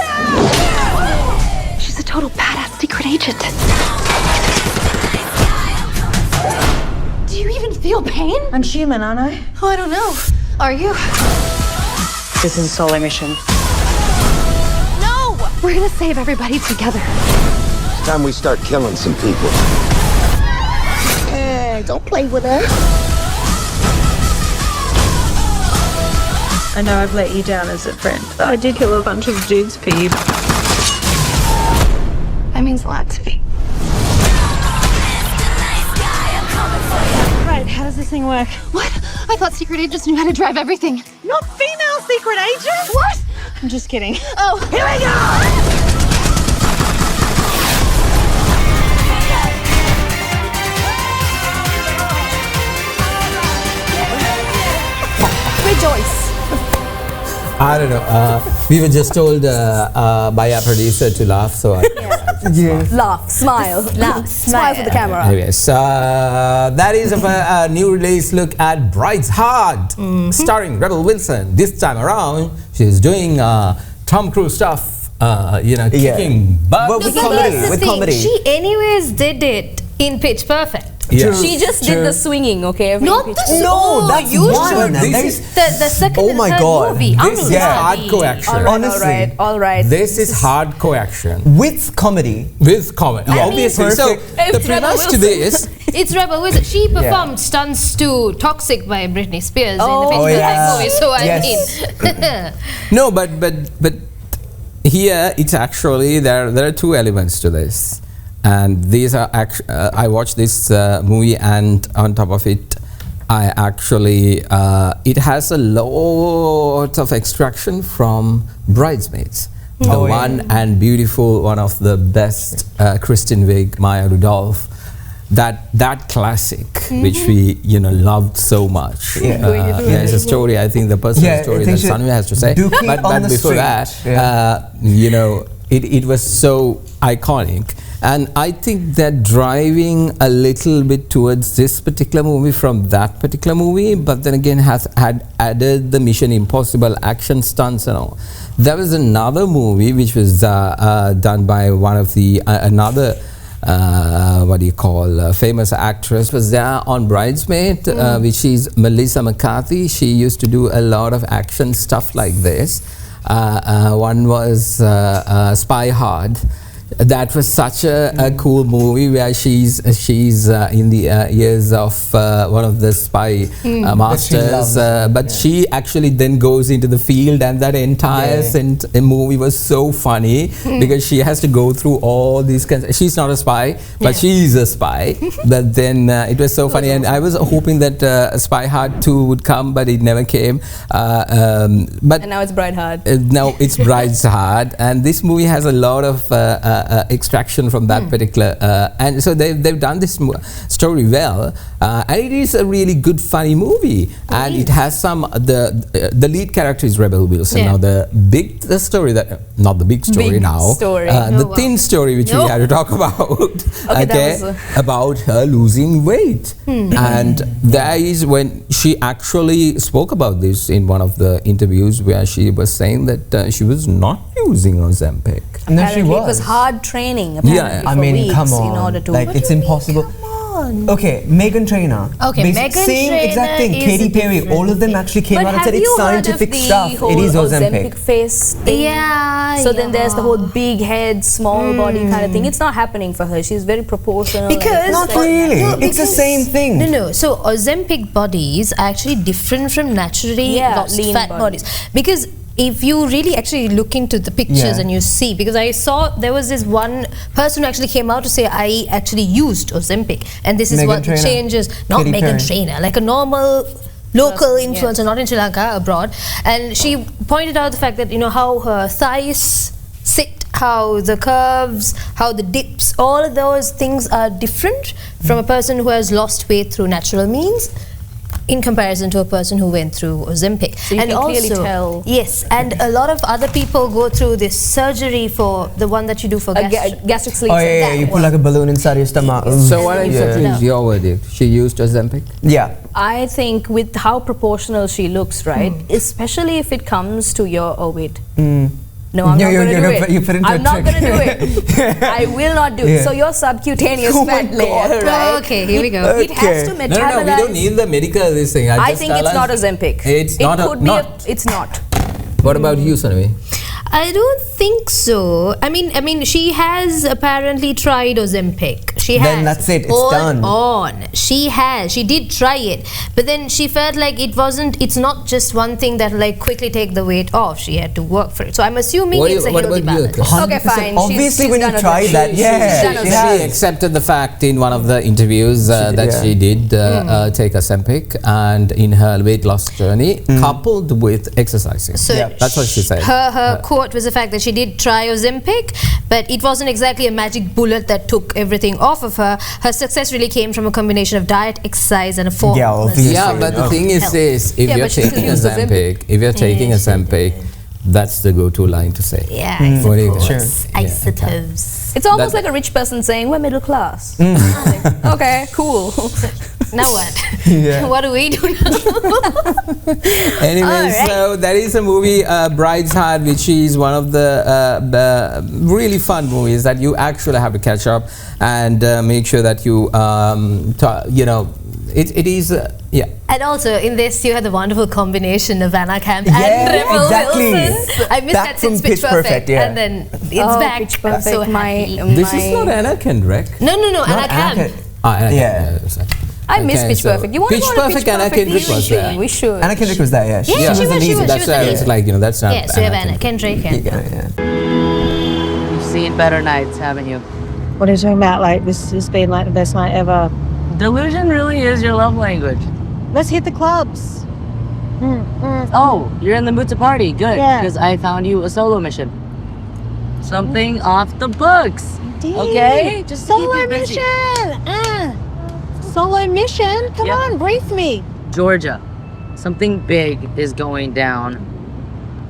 Speaker 20: She's a total badass secret agent. Do you even feel pain?
Speaker 21: I'm human, aren't I?
Speaker 20: Oh, I don't know. Are you?
Speaker 21: This is a solo mission.
Speaker 20: No! We're gonna save everybody together.
Speaker 1: It's time we start killing some people.
Speaker 21: Hey, don't play with her. I know I've let you down as a friend, but I did kill a bunch of dudes for you.
Speaker 20: That means a lot to me.
Speaker 21: Right, how does this thing work?
Speaker 20: What? I thought secret agents knew how to drive everything.
Speaker 21: Not female secret agents!
Speaker 20: What?
Speaker 21: I'm just kidding.
Speaker 20: Oh, here we go!
Speaker 3: Rejoice.
Speaker 4: I don't know. We were just told by our producer to laugh, so I
Speaker 3: Laugh, smile, laugh, smile for the camera.
Speaker 4: Anyways, that is a new release look at Bride's Heart, starring Rebel Wilson. This time around, she's doing Tom Cruise stuff, kicking butt.
Speaker 3: But with comedy. She anyways did it in Pitch Perfect.
Speaker 4: Yes.
Speaker 9: She just did the swinging, okay?
Speaker 3: Not the
Speaker 2: No, that's
Speaker 3: you
Speaker 2: one.
Speaker 3: should. The second and third movie.
Speaker 4: This is hardcore action.
Speaker 2: Honestly,
Speaker 3: all right.
Speaker 4: This is hardcore action.
Speaker 2: With comedy.
Speaker 4: With comedy. Obviously. So, the premise to this...
Speaker 5: It's Rebel Wilson. She performed stunts to Toxic by Britney Spears in the Pitch Perfect movie. So I mean...
Speaker 4: No, but here it's actually, there are two elements to this. And these are I watched this movie, and on top of it, I actually it has a lot of extraction from Bridesmaids, the one and beautiful, one of the best Kristen Wiig, Maya Rudolph, that classic which we loved so much. There's a story, I think the personal story that Sanuvi has to say, but before that, it was so iconic. And I think they're driving a little bit towards this particular movie from that particular movie, but then again had added the Mission Impossible action stunts and all. There was another movie which was done by one of the another famous actress was there on Bridesmaid, which is Melissa McCarthy. She used to do a lot of action stuff like this. One was Spy Hard. That was such a cool movie where she's in the years of one of the spy masters, but she actually then goes into the field, and that entire movie was so funny because she has to go through all these kinds. She's not a spy, but she's a spy. But then it was so funny, and I was hoping that Spy Hard 2 would come, but it never came. But
Speaker 9: and now it's Bride Hard.
Speaker 4: Now it's Bride's Heart, and this movie has a lot of extraction from that particular and so they've done this story well, and it is a really good funny movie, and it has some the lead character is Rebel Wilson. Now the story that not the big story the thin story which we had to talk about about her losing weight, and that is when she actually spoke about this in one of the interviews where she was saying that she was not using Ozempic.
Speaker 2: No, she was.
Speaker 3: It was hard training apparently for weeks
Speaker 2: come on.
Speaker 3: in order to...
Speaker 2: Like, it's impossible.
Speaker 5: on.
Speaker 2: Okay, Meghan Trainor.
Speaker 5: Okay, Meghan
Speaker 2: same
Speaker 5: Trainor
Speaker 2: exact thing.
Speaker 5: is
Speaker 2: Katy
Speaker 5: a
Speaker 2: Perry,
Speaker 5: different
Speaker 2: all of them actually came
Speaker 9: But
Speaker 2: out and
Speaker 9: have
Speaker 2: said it's
Speaker 9: you heard of
Speaker 2: scientific
Speaker 9: the
Speaker 2: stuff.
Speaker 9: whole
Speaker 2: It is Ozempic.
Speaker 9: face thing?
Speaker 5: Yeah.
Speaker 9: So then there's the whole big head, small body kind of thing. It's not happening for her. She's very proportional.
Speaker 5: Because
Speaker 2: Not really. It's the same thing.
Speaker 5: No. So Ozempic bodies are actually different from naturally lost
Speaker 9: lean
Speaker 5: fat bodies. Because if you really actually look into the pictures and you see, because I saw there was this one person who actually came out to say, I actually used Ozempic and this is
Speaker 2: Meghan
Speaker 5: what the
Speaker 2: Trainor.
Speaker 5: changes, not
Speaker 2: Katy
Speaker 5: Meghan
Speaker 2: Perry.
Speaker 5: Trainor, like a normal local influencer, not in Sri Lanka, abroad. And she pointed out the fact that, you know, how her thighs sit, how the curves, how the dips, all of those things are different from a person who has lost weight through natural means in comparison to a person who went through Ozempic.
Speaker 9: So you can clearly tell.
Speaker 5: Yes, and a lot of other people go through this surgery for the one that you do for
Speaker 9: gastric sleeve.
Speaker 2: Oh yeah, you put like a balloon inside your stomach.
Speaker 4: So what exactly is your verdict? She used Ozempic?
Speaker 2: Yeah.
Speaker 9: I think with how proportional she looks, right, especially if it comes to your weight. No, I'm not going to do it. I'm not going to do it. I will not do it. So your subcutaneous fat layer, right?
Speaker 5: Okay, here we go.
Speaker 9: It has to metabolize.
Speaker 4: No, we don't need the medical this thing.
Speaker 9: I think it's not Ozempic.
Speaker 4: It's not.
Speaker 9: It's not.
Speaker 4: What about you, Sanuvi?
Speaker 5: I don't think so. I mean, she has apparently tried Ozempic. She has.
Speaker 2: Then that's it. It's done.
Speaker 5: She has. She did try it, but then she felt like it wasn't. It's not just one thing that like quickly take the weight off. She had to work for it. So I'm assuming it's a healthy balance.
Speaker 9: Okay, fine.
Speaker 2: Obviously,
Speaker 9: she's
Speaker 2: when you try that,
Speaker 4: she accepted the fact in one of the interviews that she did take Ozempic and in her weight loss journey, coupled with exercising.
Speaker 5: So
Speaker 4: that's what she said.
Speaker 5: Her quote was the fact that she did try Ozempic, but it wasn't exactly a magic bullet that took everything off of her. Her success really came from a combination of diet, exercise, and a form.
Speaker 4: Yeah, but the thing is this: if you're taking Ozempic, that's the go-to line to say.
Speaker 5: Yeah,
Speaker 4: What do you think?
Speaker 5: I suppose.
Speaker 9: It's almost like a rich person saying, we're middle class. Okay, cool.
Speaker 5: Now what?
Speaker 2: Yeah.
Speaker 5: What do we do now?
Speaker 4: Anyway, so that is a movie, Bride's Heart, which is one of the really fun movies that you actually have to catch up and make sure that you, it is,
Speaker 5: And also in this, you had the wonderful combination of Anna Camp and Rebel Wilson. I missed that since Pitch Perfect, and then it's back.
Speaker 9: Pitch Perfect.
Speaker 5: So
Speaker 4: this is not Anna Kendrick.
Speaker 5: No, Anna Camp.
Speaker 9: I miss Pitch Perfect. You want to
Speaker 4: Pitch
Speaker 9: go to
Speaker 4: Perfect, Anna Kendrick was there.
Speaker 9: We should.
Speaker 2: Anna Kendrick was there, yeah.
Speaker 5: Yeah, she was.
Speaker 4: That's why it's like, that's not.
Speaker 5: Yes, we have Anna Kendrick.
Speaker 6: You've seen better nights, haven't you?
Speaker 21: What are you talking about? Like, this has been like the best night ever.
Speaker 6: Delusion really is your love language.
Speaker 21: Let's hit the clubs.
Speaker 6: Oh, you're in the mood to party. Good,
Speaker 21: Yeah.
Speaker 6: because I found you a solo mission. Something off the books.
Speaker 21: Indeed.
Speaker 6: Okay? Just to keep
Speaker 21: Solo
Speaker 6: you busy.
Speaker 21: mission. Solo mission. Come on, brief me.
Speaker 6: Georgia, something big is going down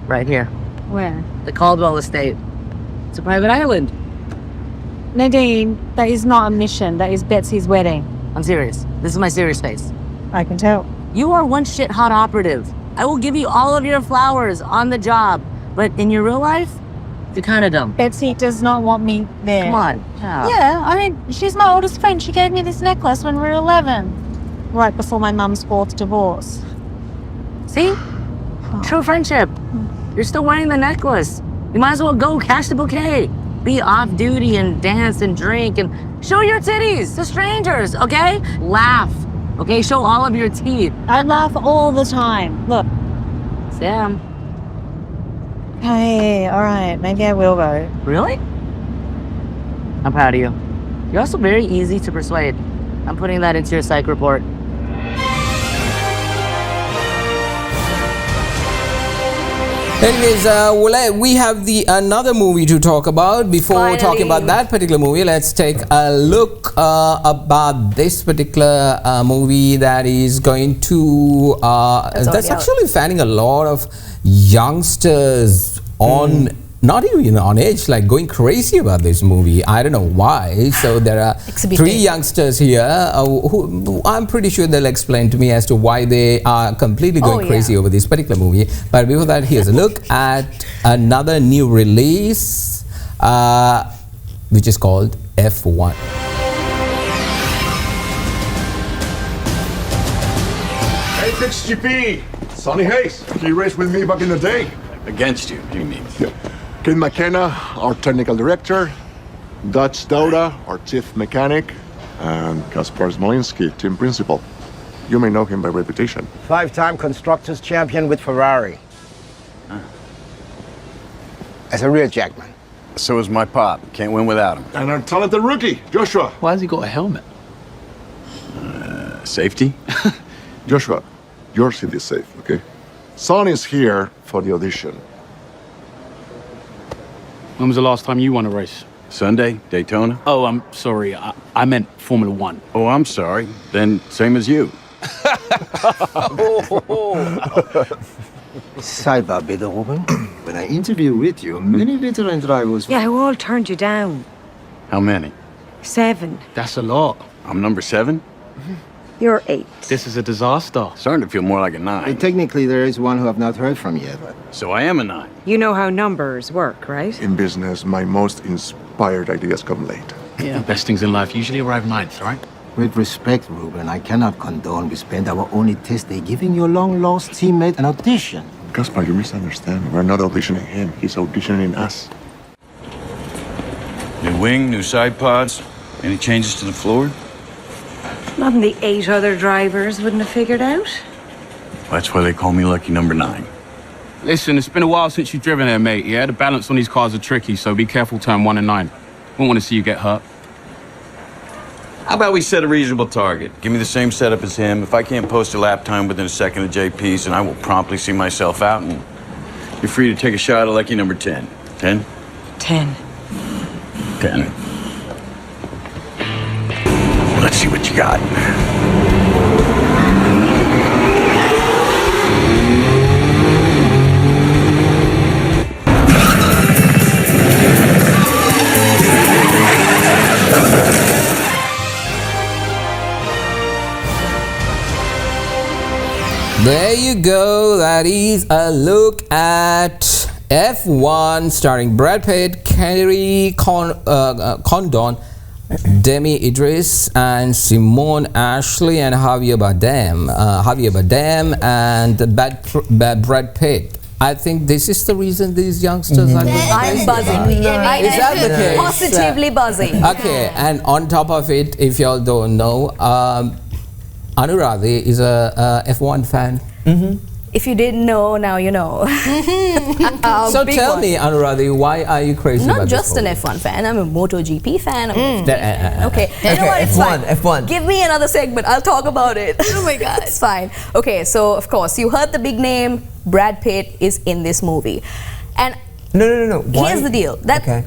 Speaker 6: right here.
Speaker 21: Where?
Speaker 6: The Caldwell Estate. It's a private island.
Speaker 21: Nadine, that is not a mission. That is Betsy's wedding.
Speaker 6: I'm serious. This is my serious face.
Speaker 21: I can tell.
Speaker 6: You are one shit hot operative. I will give you all of your flowers on the job, but in your real life, you're kind of dumb.
Speaker 21: Betsy does not want me there.
Speaker 6: Come on.
Speaker 21: Yeah, I mean, she's my oldest friend. She gave me this necklace when we were 11. Right before my mum's fourth divorce.
Speaker 6: See? True friendship. You're still wearing the necklace. You might as well go cash the bouquet. Be off duty and dance and drink and show your titties to strangers, okay? Laugh, okay? Show all of your teeth.
Speaker 21: I laugh all the time. Look.
Speaker 6: Sam.
Speaker 21: Hey, all right. Maybe I will go.
Speaker 6: Really? I'm proud of you. You're also very easy to persuade. I'm putting that into your psych report.
Speaker 4: Anyways, we have another movie to talk about. Before talking about that particular movie, let's take a look about this particular movie that is going to that's actually fanning a lot of youngsters on not even on edge, like going crazy about this movie. I don't know why. So there are three youngsters here who I'm pretty sure they'll explain to me as to why they are completely going crazy over this particular movie. But before that, here's a look at another new release, which is called F1.
Speaker 7: 6GP, Sonny Hayes. He raced with me back in the day.
Speaker 8: Against you, you mean?
Speaker 7: Yeah. Ken McKenna, our technical director. Dutch Dauda, our chief mechanic. And Kaspar Smolinski, team principal. You may know him by reputation.
Speaker 1: 5-time Constructors champion with Ferrari. As a rear jackman.
Speaker 8: So is my pop. Can't win without him.
Speaker 7: And our talented rookie, Joshua.
Speaker 8: Why has he got a helmet? Safety?
Speaker 7: Joshua, your seat is safe, okay? Son is here for the audition.
Speaker 23: When was the last time you won a race?
Speaker 8: Sunday, Daytona?
Speaker 23: Oh, I'm sorry. I meant Formula One.
Speaker 8: Oh, I'm sorry. Then same as you.
Speaker 1: Sidebar, Bitte, Ruben. When I interviewed with you, many veteran drivers...
Speaker 24: Yeah, who all turned you down?
Speaker 8: How many?
Speaker 24: 7.
Speaker 23: That's a lot.
Speaker 8: I'm number 7?
Speaker 24: You're 8.
Speaker 23: This is a disaster.
Speaker 8: Starting to feel more like a 9.
Speaker 1: Technically, there is one who I've not heard from yet.
Speaker 8: So I am a 9.
Speaker 24: You know how numbers work, right?
Speaker 7: In business, my most inspired ideas come late.
Speaker 23: Yeah. The best things in life usually arrive 9th, right?
Speaker 1: With respect, Ruben, I cannot condone we spend our only test day giving your long-lost teammate an audition.
Speaker 7: Kaspar, you misunderstand. We're not auditioning him. He's auditioning us.
Speaker 8: New wing, new side pods. Any changes to the floor?
Speaker 24: Nothing the 8 other drivers wouldn't have figured out.
Speaker 8: That's why they call me lucky number 9.
Speaker 23: Listen, it's been a while since you've driven there, mate, yeah? The balance on these cars are tricky, so be careful turn 1 and 9. Won't want to see you get hurt.
Speaker 8: How about we set a reasonable target? Give me the same setup as him. If I can't post a lap time within a second of JP's, then I will promptly see myself out, and you're free to take a shot at lucky number 10. 10?
Speaker 24: 10.
Speaker 8: 10. Let's see what you got.
Speaker 4: There you go. That is a look at F1 starring Brad Pitt, Kerry Condon, Demi Idris, and Simone Ashley, and Javier Bardem, and Brad Pitt. I think this is the reason these youngsters are going
Speaker 9: I'm buzzing.
Speaker 4: Is that the case?
Speaker 9: Positively buzzing.
Speaker 4: Okay, and on top of it, if y'all don't know, Anuradhie is a F1 fan.
Speaker 9: If you didn't know, now you know.
Speaker 4: So tell me, Anuradhie, why are you crazy about
Speaker 9: Not
Speaker 4: this
Speaker 9: just an F1 fan, I'm a MotoGP fan.
Speaker 4: Okay,
Speaker 9: you know what, it's fine.
Speaker 2: F1.
Speaker 9: Give me another segment, I'll talk about it.
Speaker 5: Oh my God.
Speaker 9: It's fine. Okay, so of course, you heard the big name, Brad Pitt is in this movie. And
Speaker 2: No.
Speaker 9: here's the deal.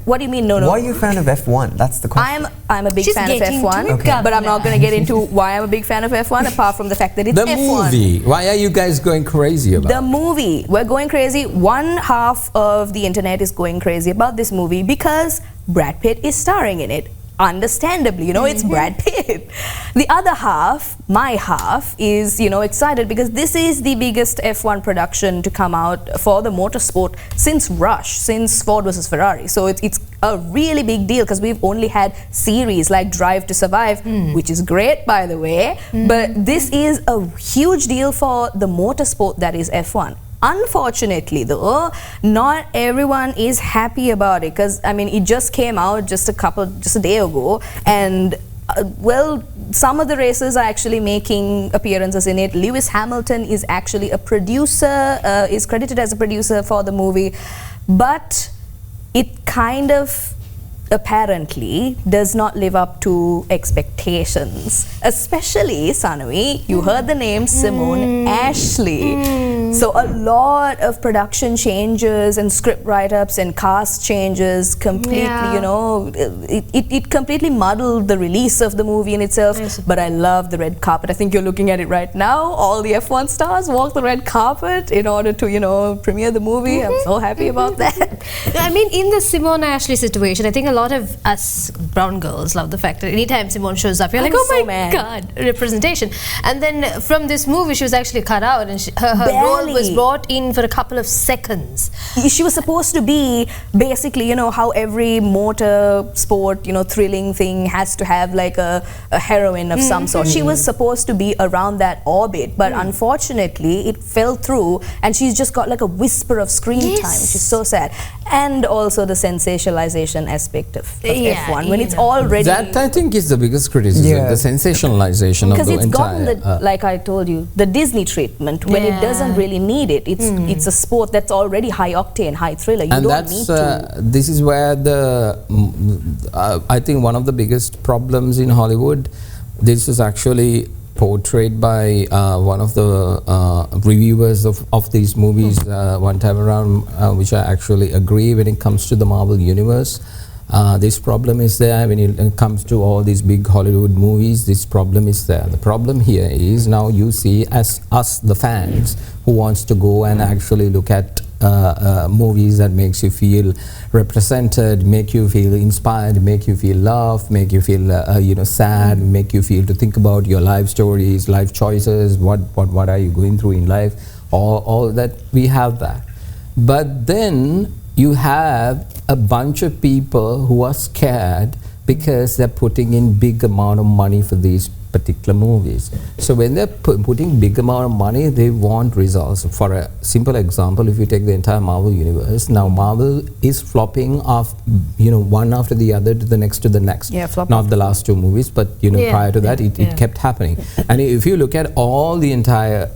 Speaker 9: What do you mean, no?
Speaker 2: Why are you a fan of F1? That's the question.
Speaker 9: I'm a big fan of F1,
Speaker 2: Okay.
Speaker 9: but I'm not going to get into why I'm a big fan of F1, apart from the fact that it's
Speaker 4: the
Speaker 9: F1.
Speaker 4: movie. Why are you guys going crazy about
Speaker 9: The movie. We're going crazy. One half of the internet is going crazy about this movie because Brad Pitt is starring in it. Understandably, it's Brad Pitt. The other half, my half, is, excited because this is the biggest F1 production to come out for the motorsport since Rush, since Ford versus Ferrari. So it's a really big deal because we've only had series like Drive to Survive, which is great, by the way. But this is a huge deal for the motorsport that is F1. Unfortunately, though, not everyone is happy about it because, it just came out just a day ago, and some of the racers are actually making appearances in it. Lewis Hamilton is actually a producer, is credited as a producer for the movie, but it kind of apparently does not live up to expectations. Especially, Sanuvi, you heard the name Simone Ashley. So a lot of production changes and script write-ups and cast changes completely, it completely muddled the release of the movie in itself. But I love the red carpet. I think you're looking at it right now. All the F1 stars walk the red carpet in order to, premiere the movie. I'm so happy about that.
Speaker 5: In the Simone Ashley situation, I think a lot of us brown girls love the fact that anytime Simone shows up, you're like, oh my god, representation. And then from this movie, she was actually cut out, and her role was brought in for a couple of seconds.
Speaker 9: She was supposed to be basically, you know, how every motor sport, you know, thrilling thing has to have like a heroine of some sort. She was supposed to be around that orbit, but unfortunately it fell through, and she's just got like a whisper of screen time, which is so sad. And also the sensationalization aspect of F1 when it's already...
Speaker 4: That I think is the biggest criticism, the sensationalization of the entire...
Speaker 9: Because it's gotten, like I told you, the Disney treatment when it doesn't really need it. It's a sport that's already high octane, high thriller. You don't need to...
Speaker 4: This is where I think one of the biggest problems in Hollywood, this is actually portrayed by one of the reviewers of these movies one time around, which I actually agree when it comes to the Marvel Universe. This problem is there when it comes to all these big Hollywood movies. This problem is there. The problem here is now you see as us, the fans, who wants to go and actually look at movies that makes you feel represented, make you feel inspired, make you feel loved, make you feel you know, sad, make you feel to think about your life stories, life choices, what are you going through in life, all that. We have that. But then you have a bunch of people who are scared because they're putting in big amount of money for these particular movies. So when they're putting big amount of money, they want results. For a simple example, if you take the entire Marvel universe, now Marvel is flopping off, you know, one after the other to the next to the next. Not the last two movies, but you know, prior to that, it kept happening. And if you look at all the entire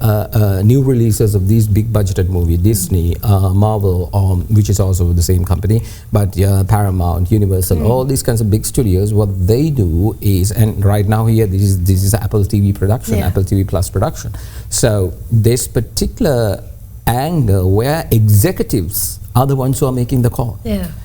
Speaker 4: new releases of these big budgeted movies, Disney, Marvel, which is also the same company, but Paramount, Universal, all these kinds of big studios, what they do is, and right now here, this is Apple TV production, Apple TV Plus production. So this particular angle where executives are the ones who are making the call.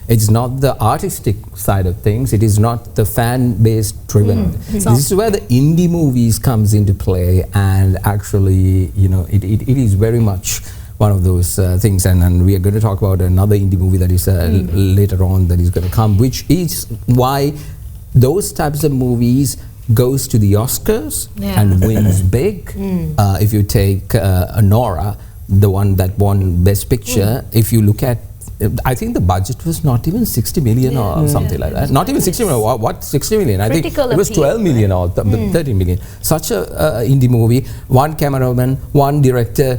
Speaker 4: It's not the artistic side of things. It is not the fan-based driven. This is where the indie movies comes into play, and actually, you know, it is very much one of those things. And we are going to talk about another indie movie that is later on that is going to come, which is why those types of movies goes to the Oscars and wins big. If you take Nora, the one that won Best Picture, if you look at, I think the budget was not even 60 million or something like that. Not even 60 million. What 60 million? I think it was 12 million or 13 million. Such a indie movie. One cameraman, one director,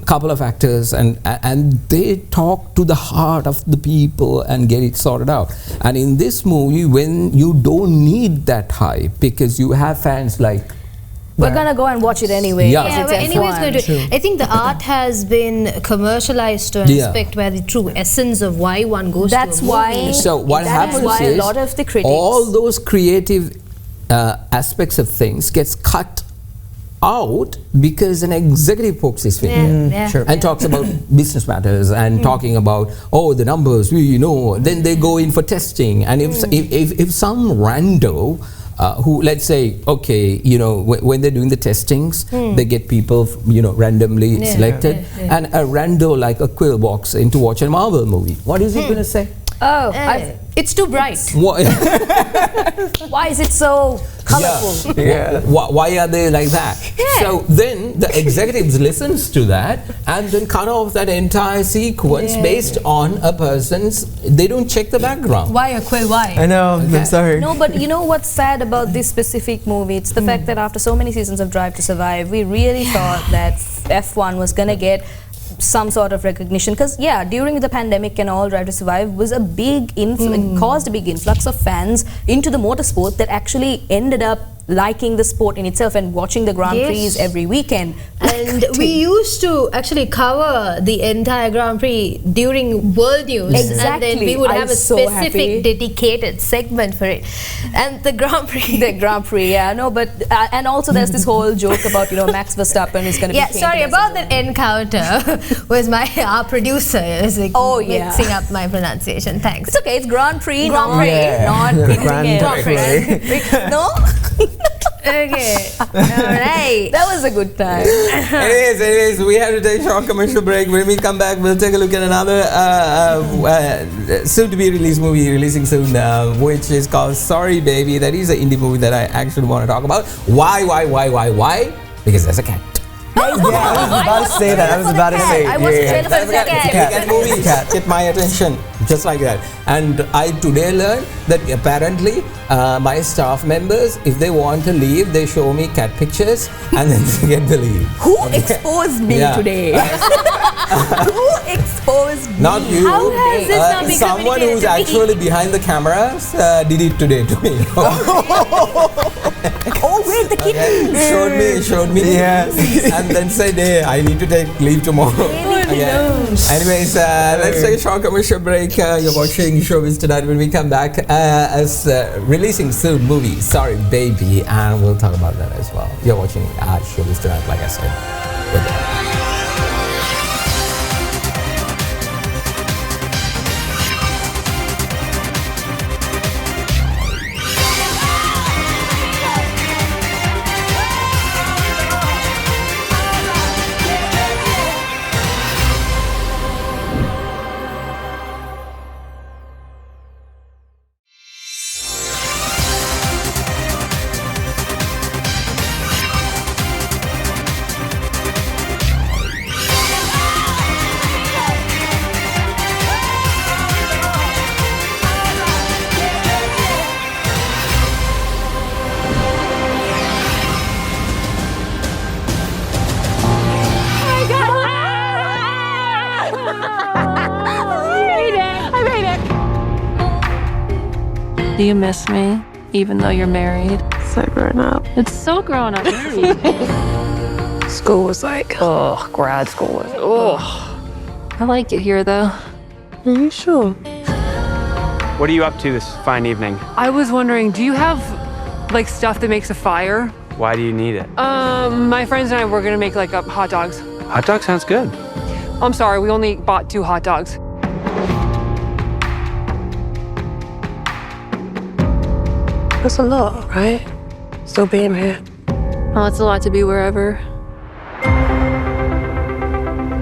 Speaker 4: couple of actors, and they talk to the heart of the people and get it sorted out. And in this movie, when you don't need that hype, because you have fans like,
Speaker 9: we're gonna go and watch it anyway.
Speaker 5: We're anyways going to. I think the art has been commercialized to an aspect where the true essence of why one goes to a movie.
Speaker 4: So what happens is,
Speaker 9: a lot of the critics,
Speaker 4: all those creative aspects of things gets cut out because an executive pokes his finger and talks about business matters and talking about, oh, the numbers, you know. Then they go in for testing, and if some rando who, let's say, okay, you know, when they're doing the testings, they get people, you know, randomly selected, and a rando like Aquil walks in to watch a Marvel movie. What is he going to say?
Speaker 9: Oh,
Speaker 5: it's too bright.
Speaker 9: Why is it so colorful?
Speaker 4: Why are they like that? So then the executives listens to that and then cut off that entire sequence based on a person's. They don't check the background.
Speaker 5: Why Aquil? Why?
Speaker 2: I know. I'm sorry.
Speaker 9: No, but you know what's sad about this specific movie? It's the fact that after so many seasons of Drive to Survive, we really thought that F1 was gonna get some sort of recognition, because during the pandemic and all, Drive to Survive was a big caused a big influx of fans into the motorsport that actually ended up liking the sport in itself and watching the Grand Prix every weekend.
Speaker 5: And we used to actually cover the entire Grand Prix during World News. And then we would have a specific dedicated segment for it. And the Grand Prix.
Speaker 9: But and also there's this whole joke about, you know, Max Verstappen is going to be
Speaker 5: sorry about that encounter. Was our producer is like mixing up my pronunciation. Thanks.
Speaker 9: It's okay. It's Grand Prix,
Speaker 5: not
Speaker 9: Grand Prix.
Speaker 5: No. Okay. All right.
Speaker 9: That was a good time.
Speaker 4: It is. We have to take a short commercial break. When we come back, we'll take a look at another soon-to-be released movie, releasing soon, which is called Sorry Baby. That is an indie movie that I actually want to talk about. Why? Because there's a cat.
Speaker 2: Yeah, I was about to say that. I was about to say.
Speaker 9: I watched the trailer for the cat.
Speaker 4: Cat movie get my attention, just like that. And I today learned that apparently my staff members, if they want to leave, they show me cat pictures and then they get to leave.
Speaker 9: Who exposed me today? Who exposed me?
Speaker 4: Not you.
Speaker 5: How has this not been
Speaker 4: someone who's
Speaker 5: communicated to me?
Speaker 4: actually behind the cameras did it today to me.
Speaker 9: Oh wait, the kitten.
Speaker 4: Showed me. Yes. And then said, hey, I need to take leave tomorrow. Anyways, let's take a short commercial break. You're watching Showbiz Tonight. When we come back, as releasing soon movie, Sorry Baby, and we'll talk about that as well. You're watching Showbiz Tonight, like I said.
Speaker 12: Do you miss me, even though you're married?
Speaker 13: So grown up.
Speaker 12: It's so grown up.
Speaker 13: School was like,
Speaker 12: Oh, grad school was. Oh, I like it here though.
Speaker 13: Are you sure?
Speaker 15: What are you up to this fine evening?
Speaker 24: I was wondering, do you have like stuff that makes a fire?
Speaker 15: Why do you need it?
Speaker 24: My friends and I were gonna make like hot dogs.
Speaker 15: Hot dog sounds good.
Speaker 24: I'm sorry, we only bought 2 hot dogs.
Speaker 13: That's a lot, right? Still being here.
Speaker 12: Oh, it's a lot to be wherever.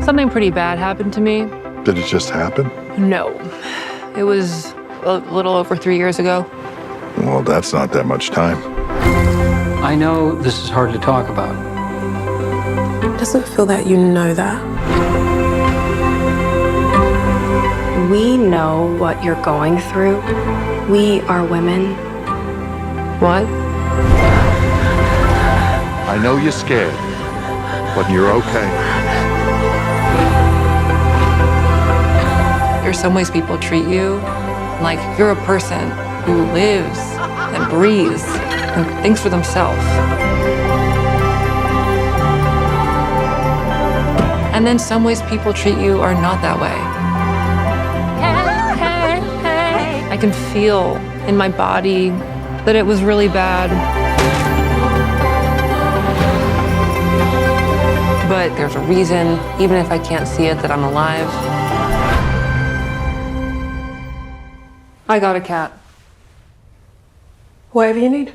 Speaker 24: Something pretty bad happened to me.
Speaker 7: Did it just happen?
Speaker 24: No, it was a little over 3 years ago.
Speaker 7: Well, that's not that much time.
Speaker 14: I know this is hard to talk about.
Speaker 13: Doesn't feel that you know that.
Speaker 20: We know what you're going through. We are women.
Speaker 24: What?
Speaker 7: I know you're scared, but you're okay.
Speaker 24: There's some ways people treat you like you're a person who lives and breathes and thinks for themselves. And then some ways people treat you are not that way. I can feel in my body that it was really bad. But there's a reason, even if I can't see it, that I'm alive. I got a cat.
Speaker 13: Whatever you need.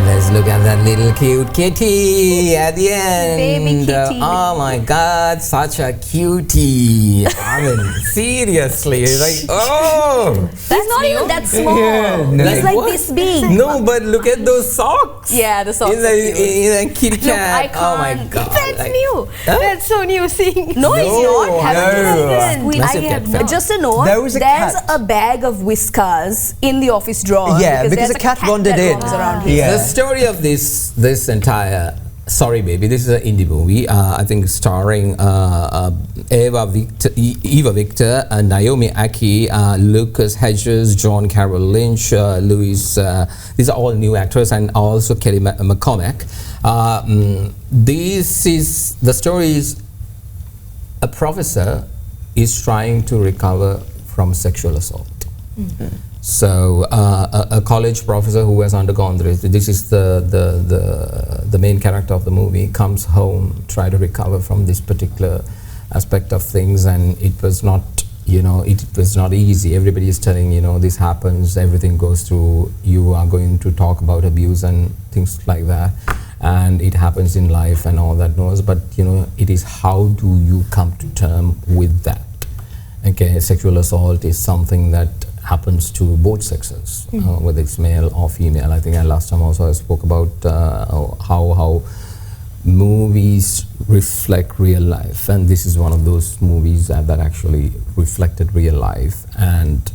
Speaker 4: Let's look at that little cute kitty at the end.
Speaker 9: Baby kitty.
Speaker 4: Oh my God, such a cutie. I mean, seriously, like, oh.
Speaker 9: That's not even that small. He's like this big.
Speaker 4: No, but look at those socks.
Speaker 9: Yeah, the socks.
Speaker 4: In a kitty cat.
Speaker 9: Look,
Speaker 4: oh my God.
Speaker 5: That's
Speaker 4: like,
Speaker 5: new.
Speaker 4: Huh?
Speaker 5: That's so new seeing.
Speaker 9: No, it's not. Haven't
Speaker 4: no.
Speaker 9: you
Speaker 4: Massive cat fan.
Speaker 9: just a note.
Speaker 2: There's
Speaker 9: a bag of Whiskers in the office drawer.
Speaker 2: Yeah, because a cat wandered in.
Speaker 9: Around here.
Speaker 2: Yeah.
Speaker 4: The story of this entire Sorry Baby, this is an indie movie, I think starring Eva Victor, Naomi Aki, Lucas Hedges, John Carroll Lynch, Louis, these are all new actors, and also Kelly McCormack. The story is a professor is trying to recover from sexual assault. Mm-hmm. So a college professor who has undergone this is the main character of the movie, comes home, try to recover from this particular aspect of things, and it was not, it was not easy. Everybody is telling, this happens, everything goes through, you are going to talk about abuse and things like that, and it happens in life and all that knows, but it is how do you come to term with that. Okay, sexual assault is something that happens to both sexes, whether it's male or female. I think last time also I spoke about how movies reflect real life, and this is one of those movies that actually reflected real life, and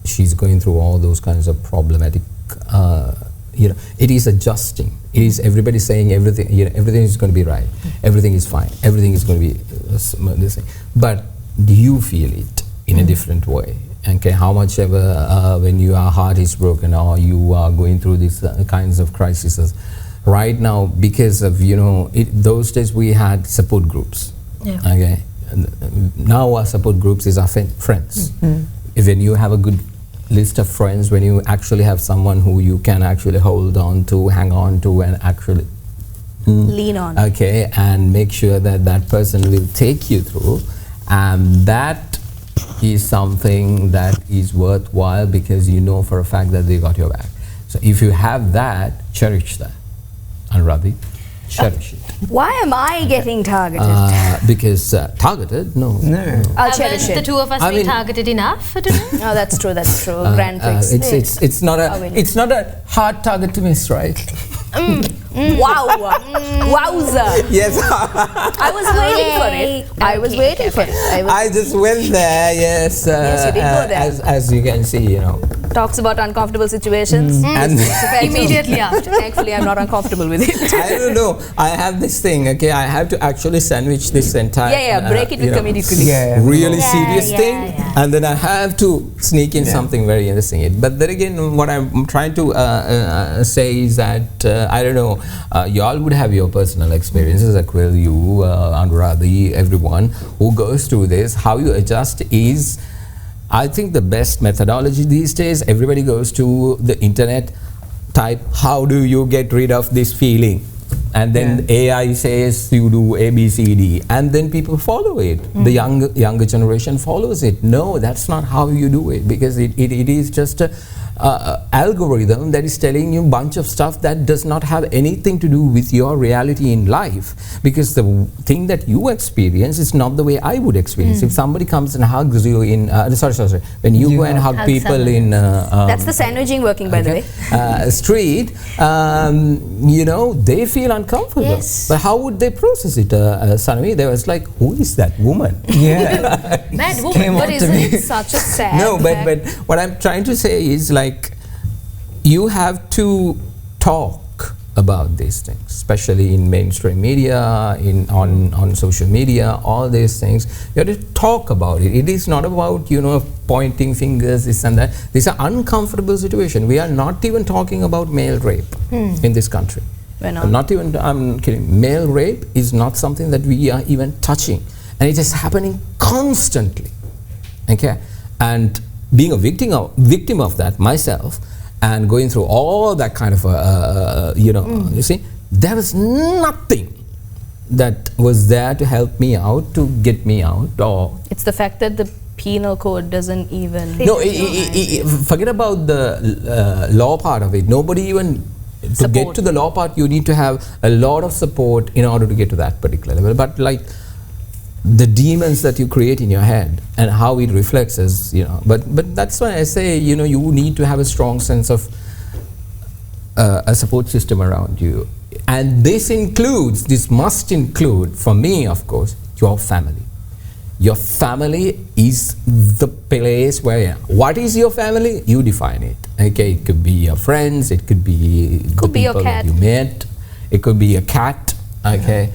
Speaker 4: she's going through all those kinds of problematic, it is adjusting. It is everybody saying everything, everything is going to be right, everything is fine, everything is going to be this thing. But do you feel it in a different way? Okay, how much ever when your heart is broken or you are going through these kinds of crises, right now, because of those days we had support groups. Yeah. Okay, now our support groups is our friends. When you have a good list of friends, when you actually have someone who you can actually hold on to, hang on to, and actually
Speaker 9: lean on.
Speaker 4: Okay, and make sure that that person will take you through, and that is something that is worthwhile because you know for a fact that they got your back. So if you have that, cherish that. Anuradhie, cherish it.
Speaker 9: Why am I getting targeted?
Speaker 4: Because targeted? No.
Speaker 9: I'll cherish it.
Speaker 5: The two of us been targeted enough today?
Speaker 9: Oh, that's true. That's true. Grand Prix.
Speaker 4: It's not a hard target to miss, right?
Speaker 9: Wow! Wowza!
Speaker 4: Yes.
Speaker 9: I was waiting for it. I was waiting for it.
Speaker 4: I just went there. Yes.
Speaker 9: Yes, you did go there.
Speaker 4: As you can see,
Speaker 9: Talks about uncomfortable situations.
Speaker 4: And
Speaker 5: immediately after.
Speaker 9: Thankfully, I'm not uncomfortable with it.
Speaker 4: I don't know. I have this thing. Okay, I have to actually sandwich this entire.
Speaker 9: Break it with comedic
Speaker 4: really serious thing, and then I have to sneak in something very interesting. But then again, what I'm trying to say is that I don't know. Y'all would have your personal experiences. Aquil, you, Anuradhie, everyone who goes through this. How you adjust is, I think, the best methodology these days. Everybody goes to the internet, type how do you get rid of this feeling, and then AI says you do A, B, C, D, and then people follow it. The younger generation follows it. No, that's not how you do it, because it is just a algorithm that is telling you a bunch of stuff that does not have anything to do with your reality in life, because the thing that you experience is not the way I would experience. If somebody comes and hugs you in sorry, when you go and hug people in
Speaker 9: that's the sandwiching working, by the way,
Speaker 4: street, they feel uncomfortable.
Speaker 5: Yes.
Speaker 4: But how would they process it, Sanuvi? They was like, who is that woman?
Speaker 5: Mad woman.
Speaker 9: But isn't it such a sad
Speaker 4: No, but what I'm trying to say is, like, you have to talk about these things, especially in mainstream media, on social media, all these things. You have to talk about it. It is not about, pointing fingers, this and that. These are uncomfortable situations. We are not even talking about male rape in this country.
Speaker 9: We're not.
Speaker 4: I'm kidding. Male rape is not something that we are even touching. And it is happening constantly. Okay? And being a victim of that myself, and going through all that kind of you see, there was nothing that was there to help me out, to get me out. Or
Speaker 9: it's the fact that the penal code doesn't even
Speaker 4: forget about the law part of it. Nobody even to get to the law part, you need to have a lot of support in order to get to that particular level. But like the demons that you create in your head and how it reflects as, but that's why I say, you need to have a strong sense of a support system around you. And this must include, for me, of course, your family. Your family is the place where, what is your family? You define it. Okay, it could be your friends, it could be the people that you met, it could be a cat, okay.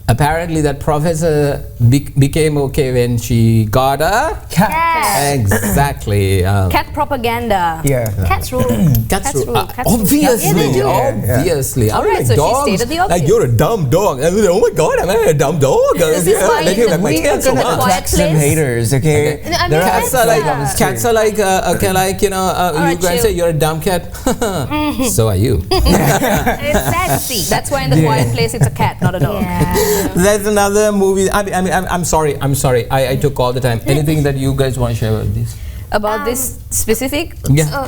Speaker 4: Apparently that professor became okay when she got a
Speaker 9: cat.
Speaker 4: Exactly.
Speaker 9: Cat propaganda.
Speaker 4: Yeah.
Speaker 9: Cats rule.
Speaker 4: Cats rule.
Speaker 9: Cats
Speaker 4: Obviously.
Speaker 9: Yeah, they do.
Speaker 4: Obviously.
Speaker 9: All right,
Speaker 4: like
Speaker 9: so
Speaker 4: dogs,
Speaker 9: she stated the obvious.
Speaker 4: like you're a dumb dog. And oh my God, am I a dumb dog?
Speaker 9: This is why we are going to attract
Speaker 18: some haters, okay?
Speaker 5: No, I mean,
Speaker 4: cats are like, you can say you're a dumb cat. So are you.
Speaker 9: Exactly. That's why in the quiet place it's a cat, not a dog.
Speaker 5: Yeah.
Speaker 4: There's another movie. I'm sorry. I took all the time. Anything that you guys want to share about this?
Speaker 9: About this specific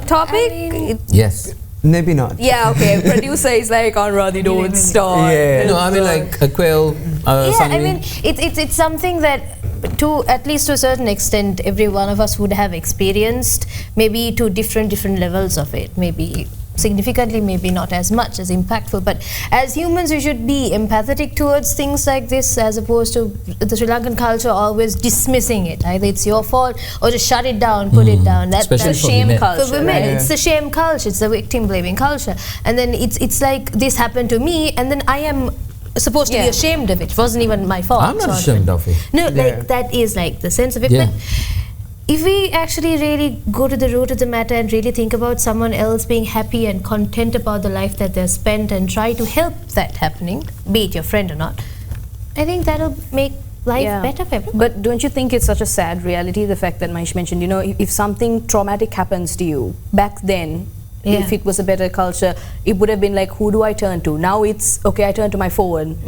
Speaker 9: topic?
Speaker 4: Yes.
Speaker 2: Maybe not.
Speaker 9: Yeah, okay. Producer is like, Anuradhie, don't start.
Speaker 4: Yeah. No, I mean like Aquil,
Speaker 5: yeah,
Speaker 4: Sanuvi.
Speaker 5: I mean, it's something that at least to a certain extent, every one of us would have experienced, maybe to different levels of it. Maybe significantly, maybe not as much as impactful, but as humans we should be empathetic towards things like this, as opposed to the Sri Lankan culture always dismissing it. Either it's your fault or just shut it down, put it down. That's
Speaker 9: shame culture.
Speaker 5: For women, it's the shame culture, it's the victim blaming culture. And then it's like, this happened to me, and then I am supposed to be ashamed of it. It wasn't even my fault.
Speaker 4: I'm not ashamed of it.
Speaker 5: No, like that is like the sense of it. But if we actually really go to the root of the matter and really think about someone else being happy and content about the life that they've spent and try to help that happening, be it your friend or not, I think that'll make life better for everyone.
Speaker 9: But don't you think it's such a sad reality, the fact that Mahieash mentioned, you know, if something traumatic happens to you, back then, if it was a better culture, it would have been like, who do I turn to? Now it's, okay, I turn to my phone,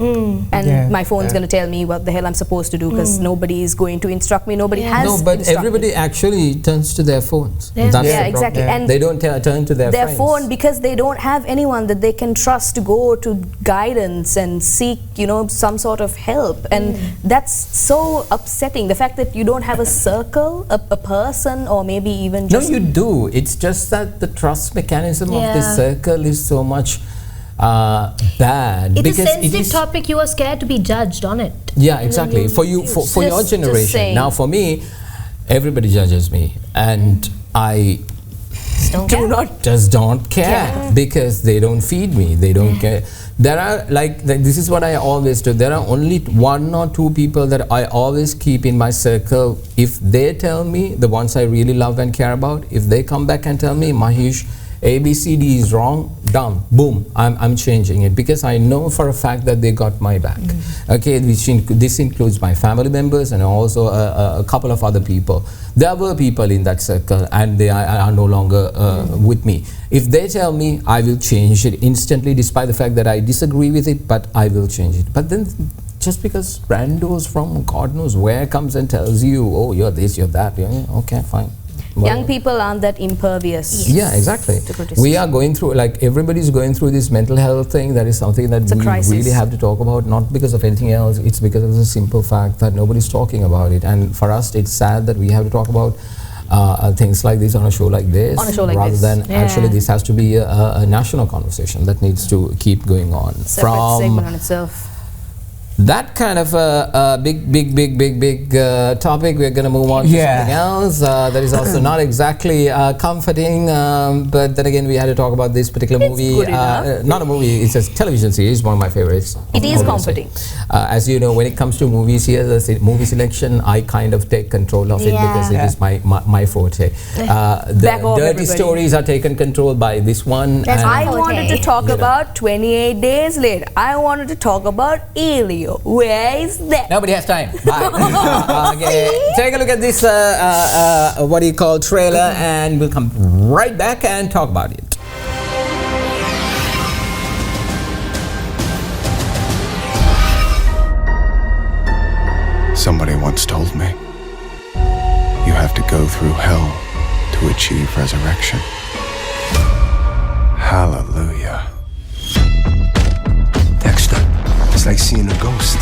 Speaker 9: and my phone's going to tell me what the hell I'm supposed to do, because nobody is going to instruct me, nobody has
Speaker 4: No, but everybody actually turns to their phones. That's the
Speaker 9: exactly.
Speaker 4: problem.
Speaker 9: And
Speaker 4: they don't turn to their friends.
Speaker 9: phone, because they don't have anyone that they can trust to go to guidance and seek, you know, some sort of help. And that's so upsetting. The fact that you don't have a circle, a person, or maybe even just...
Speaker 4: No, you do. It's just that the trust mechanism of this circle is so much bad.
Speaker 5: It's a sensitive topic. You are scared to be judged on it.
Speaker 4: Yeah, exactly. For you, for your generation. Now, for me, everybody judges me, and I just don't care because they don't feed me. They don't care. There are this is what I always do. There are only 1 or 2 people that I always keep in my circle. If they tell me, the ones I really love and care about, if they come back and tell me, Mahieash, ABCD is wrong, dumb, boom, I'm changing it, because I know for a fact that they got my back. Okay, this includes my family members and also a couple of other people. There were people in that circle and they are no longer with me. If they tell me, I will change it instantly, despite the fact that I disagree with it, but I will change it. But then just because randos from God knows where comes and tells you, oh, you're this, you're that, okay, fine.
Speaker 9: Young people aren't that impervious.
Speaker 4: Yeah, exactly. We are going through, like everybody's going through this mental health thing. That is something that we really have to talk about, not because of anything else. It's because of the simple fact that nobody's talking about it. And for us, it's sad that we have to talk about things like this on a show like this, rather than actually this has to be a national conversation that needs to keep going on.
Speaker 9: Separate segment on itself.
Speaker 4: That kind of a big topic. We're going to move on to something else that is also not exactly comforting, but then again we had to talk about this particular movie. Not a movie, it's a television series, one of my favorites.
Speaker 9: It is comforting.
Speaker 4: As you know, when it comes to movies here, the movie selection, I kind of take control of it because it is my forte. The dirty stories are taken control by this one.
Speaker 9: I wanted to talk about 28 Days Later. I wanted to talk about Elio. Where is that?
Speaker 4: Nobody has time. Bye. Okay. Take a look at this trailer, and we'll come right back and talk about it.
Speaker 11: Somebody once told me, you have to go through hell to achieve resurrection. Hallelujah.
Speaker 16: Dexter, it's like seeing a ghost.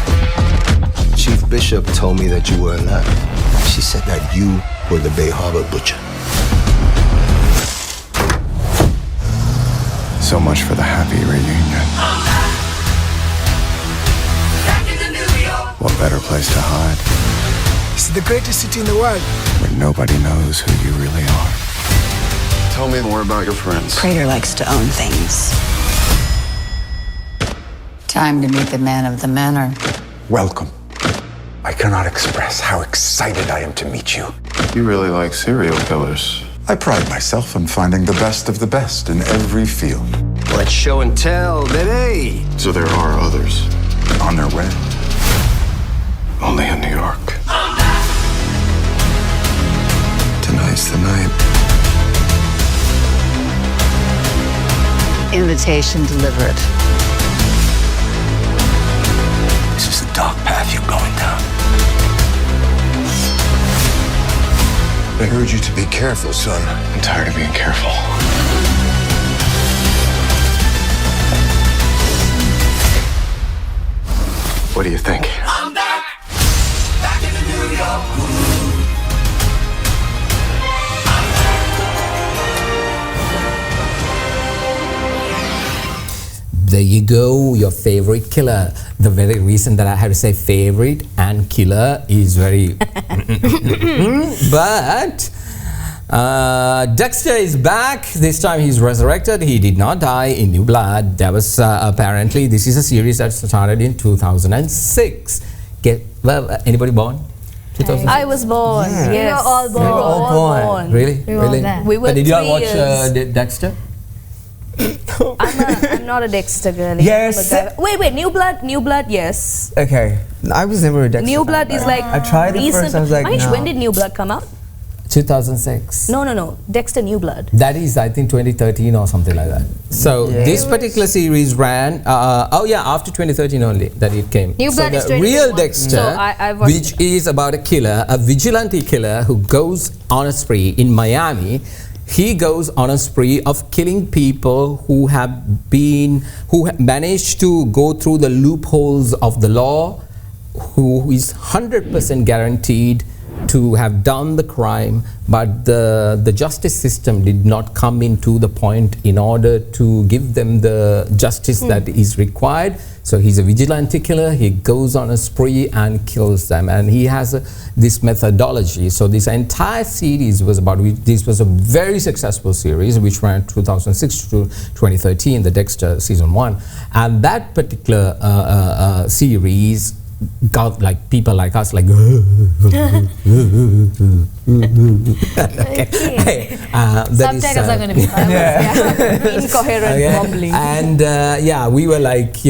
Speaker 16: Chief Bishop told me that you were alive. She said that you were the Bay Harbor butcher.
Speaker 11: So much for the happy reunion. What better place to hide?
Speaker 17: It's the greatest city in the world.
Speaker 11: Where nobody knows who you really are.
Speaker 19: Tell me more about your friends.
Speaker 25: Prater likes to own things. Time to meet the man of the manor.
Speaker 11: Welcome. I cannot express how excited I am to meet you.
Speaker 19: You really like serial killers.
Speaker 11: I pride myself on finding the best of the best in every field.
Speaker 19: Let's show and tell, baby. So there are others.
Speaker 11: On their way.
Speaker 19: Only in New York.
Speaker 11: Tonight's the night.
Speaker 25: Invitation delivered.
Speaker 16: This is dark path you're going down.
Speaker 11: I heard you to be careful, son. I'm tired of being careful. What do you think?
Speaker 3: I'm back in the New York.
Speaker 4: There you go, your favorite killer. The very reason that I have to say favorite and killer is very... But Dexter is back. This time he's resurrected. He did not die in New Blood. That was apparently, this is a series that started in 2006. Anybody born? 2006?
Speaker 9: I was born.
Speaker 4: Yeah.
Speaker 9: Yes.
Speaker 5: We were all born.
Speaker 4: We were all born. Really?
Speaker 5: We were
Speaker 4: really?
Speaker 5: all there.
Speaker 9: We were
Speaker 4: But did you all
Speaker 9: 3
Speaker 4: watch
Speaker 9: years.
Speaker 4: Dexter?
Speaker 9: I'm not a Dexter girly.
Speaker 2: Yes.
Speaker 9: Wait, New Blood, yes.
Speaker 2: Okay, I was never a Dexter.
Speaker 9: New Blood is like
Speaker 2: I tried it
Speaker 9: recent.
Speaker 2: first. I was like,
Speaker 9: Manish,
Speaker 2: no.
Speaker 9: when did New Blood come out?
Speaker 4: 2006.
Speaker 9: No. Dexter New Blood.
Speaker 4: That is, I think, 2013 or something like that. So this particular series ran, after 2013 only that it came.
Speaker 5: New Blood is
Speaker 4: the real
Speaker 5: 2021.
Speaker 4: Dexter,
Speaker 9: So I watched
Speaker 4: which is about a killer, a vigilante killer who goes on a spree in Miami. He goes on a spree of killing people who managed to go through the loopholes of the law, who is 100% guaranteed to have done the crime, but the justice system did not come into the point in order to give them the justice that is required. So he's a vigilante killer. He goes on a spree and kills them, and he has this methodology. So this entire series was about, this was a very successful series which ran 2006 to 2013, the Dexter season 1, and that particular series got like people like us like
Speaker 5: Subtitles are going to be
Speaker 9: incoherent, wobbly.
Speaker 4: And we were like,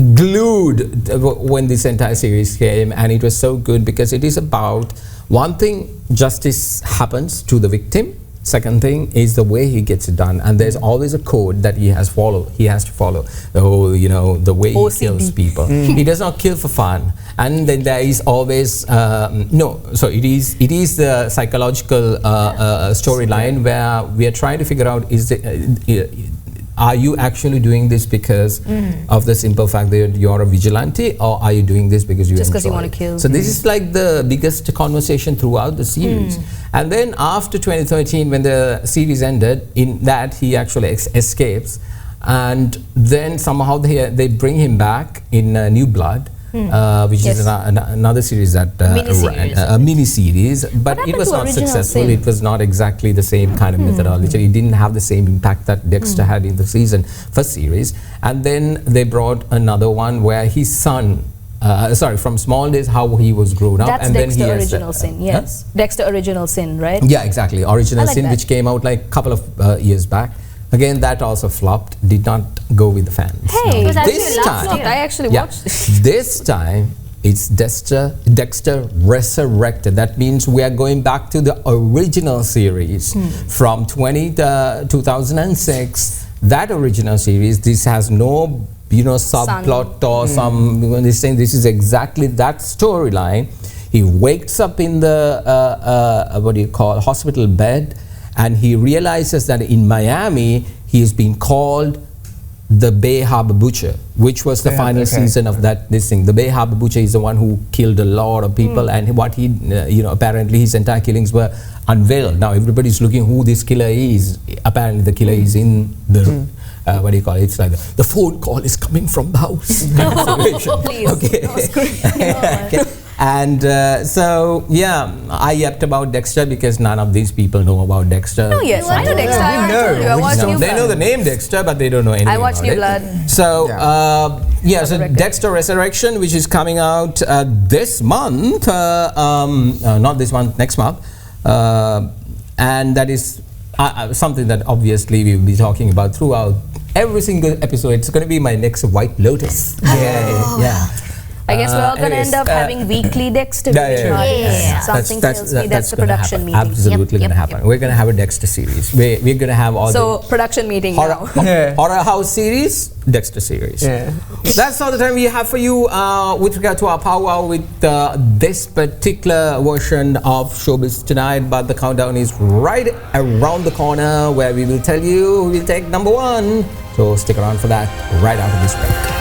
Speaker 4: glued when this entire series came, and it was so good because it is about one thing, justice happens to the victim. Second thing is the way he gets it done, and there's always a code that he has to follow. The way he kills people. He does not kill for fun, and then there is always So it is the psychological storyline where we are trying to figure out are you actually doing this because of the simple fact that you're a vigilante, or are you doing this because you
Speaker 9: just because you
Speaker 4: enjoy
Speaker 9: want to kill?
Speaker 4: So this is like the biggest conversation throughout the series. And then after 2013, when the series ended, in that he actually escapes, and then somehow they bring him back in New Blood. Which is another series that a mini series, but it was not successful. It was not exactly the same kind of methodology. It didn't have the same impact that Dexter had in the first series. And then they brought another one where his son, from small days, how he was grown up.
Speaker 9: That's
Speaker 4: and
Speaker 9: Dexter
Speaker 4: then he
Speaker 9: Original Sin, yes. Dexter Original Sin, right?
Speaker 4: Yeah, exactly. Original
Speaker 9: like
Speaker 4: Sin,
Speaker 9: that.
Speaker 4: which came out like a couple of years back. Again, that also flopped, did not go with the fans.
Speaker 9: Hey,
Speaker 4: No.
Speaker 9: I actually watched it.
Speaker 4: This time, it's Dexter Resurrected. That means we are going back to the original series from 2006. That original series, this has no subplot or this is exactly that storyline. He wakes up in the hospital bed, and he realizes that in Miami he is being called the Bay Harbor Butcher, which was the final season of this thing. The Bay Harbor Butcher is the one who killed a lot of people, and what he, apparently his entire killings were unveiled. Now everybody's looking who this killer is. Apparently the killer is in the it's like the phone call is coming from the house.
Speaker 9: Please.
Speaker 4: Okay. Okay. And I yapped about Dexter because none of these people know about Dexter.
Speaker 9: Oh yes, I know Dexter. I told you, I watched New Blood.
Speaker 4: They know the name Dexter, but they don't know anything
Speaker 9: I watched New Blood.
Speaker 4: So, so Dexter Resurrection, which is coming out this month, not this month, next month. And that is something that obviously we will be talking about throughout every single episode. It's going to be my next White Lotus. Yeah.
Speaker 9: I guess we're all going to end up having weekly Dexter videos. Something tells me that's the production meeting.
Speaker 4: Absolutely going to happen. We're going to have a Dexter series. We're going to have all
Speaker 9: the production meeting now.
Speaker 4: Horror House series, Dexter series. That's all the time we have for you with regard to our powwow with this particular version of Showbiz Tonight. But the countdown is right around the corner where we will tell you who will take number 1. So stick around for that right after this break.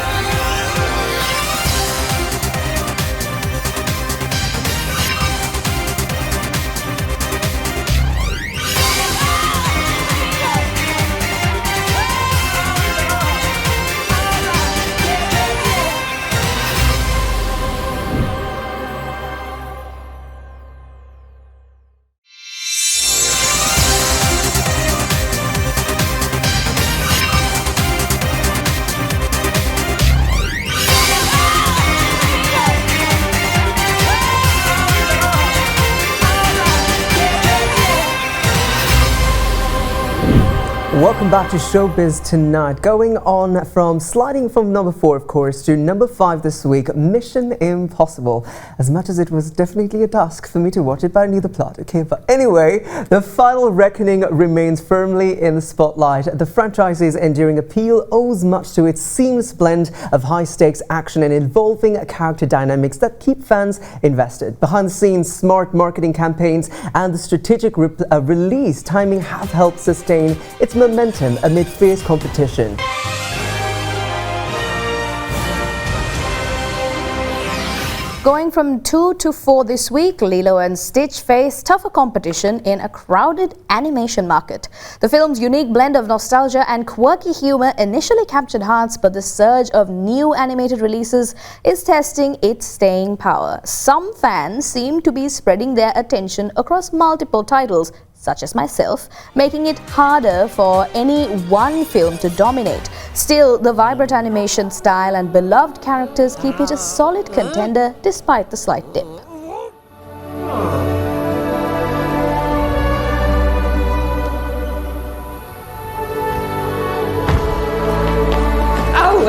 Speaker 2: Welcome back to Showbiz Tonight. Going on from sliding from number 4, of course, to number 5 this week, Mission Impossible. As much as it was definitely a task for me to watch it, but I knew the plot, okay? But anyway, the final reckoning remains firmly in the spotlight. The franchise's enduring appeal owes much to its seamless blend of high-stakes action and involving character dynamics that keep fans invested. Behind the scenes, smart marketing campaigns and the strategic release timing have helped sustain its momentum amid fierce competition.
Speaker 9: Going from 2 to 4 this week, Lilo and Stitch face tougher competition in a crowded animation market. The film's unique blend of nostalgia and quirky humor initially captured hearts, but the surge of new animated releases is testing its staying power. Some fans seem to be spreading their attention across multiple titles, such as myself, making it harder for any one film to dominate. Still, the vibrant animation style and beloved characters keep it a solid contender despite the slight dip.
Speaker 1: Oh,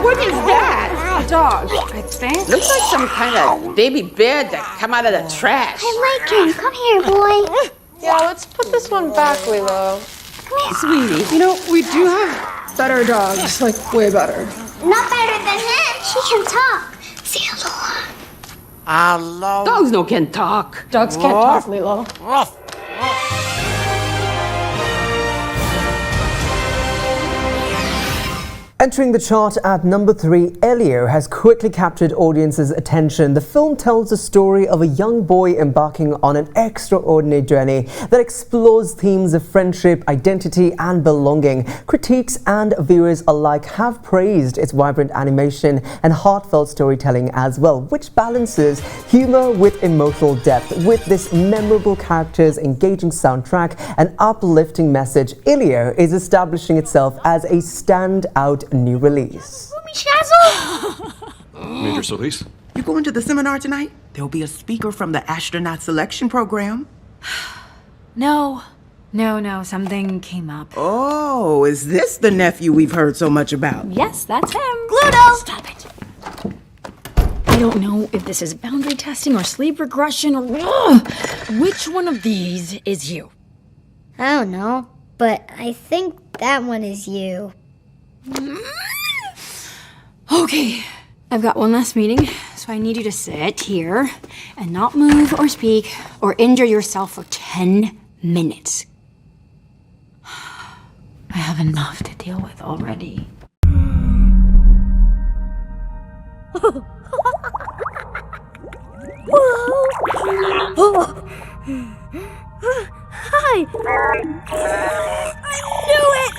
Speaker 1: what is that? A dog, I think. Looks like some kind of baby bear that come out of the trash.
Speaker 6: I like him. Come here, boy.
Speaker 12: Yeah, let's put this one back, Lilo.
Speaker 6: Come here.
Speaker 12: Sweetie, you know, we do have better dogs, like way better.
Speaker 6: Not better than him. She can talk. Say hello.
Speaker 1: Hello. Dogs no can talk.
Speaker 12: Dogs can't talk, Lilo.
Speaker 2: Entering the chart at number 3, Elio has quickly captured audiences' attention. The film tells the story of a young boy embarking on an extraordinary journey that explores themes of friendship, identity, and belonging. Critics and viewers alike have praised its vibrant animation and heartfelt storytelling as well, which balances humor with emotional depth. With this memorable characters, engaging soundtrack, and uplifting message, Elio is establishing itself as a standout new release.
Speaker 10: Major Solis? You going to the seminar tonight? There'll be a speaker from the astronaut selection program.
Speaker 21: No, something came up.
Speaker 10: Oh, is this the nephew we've heard so much about?
Speaker 21: Yes, that's him.
Speaker 6: Gluto!
Speaker 21: Stop it. I don't know if this is boundary testing or sleep regression or... Which one of these is you?
Speaker 6: I don't know, but I think that one is you.
Speaker 21: Okay, I've got one last meeting, so I need you to sit here and not move or speak or injure yourself for 10 minutes. I have enough to deal with already.
Speaker 6: Hi!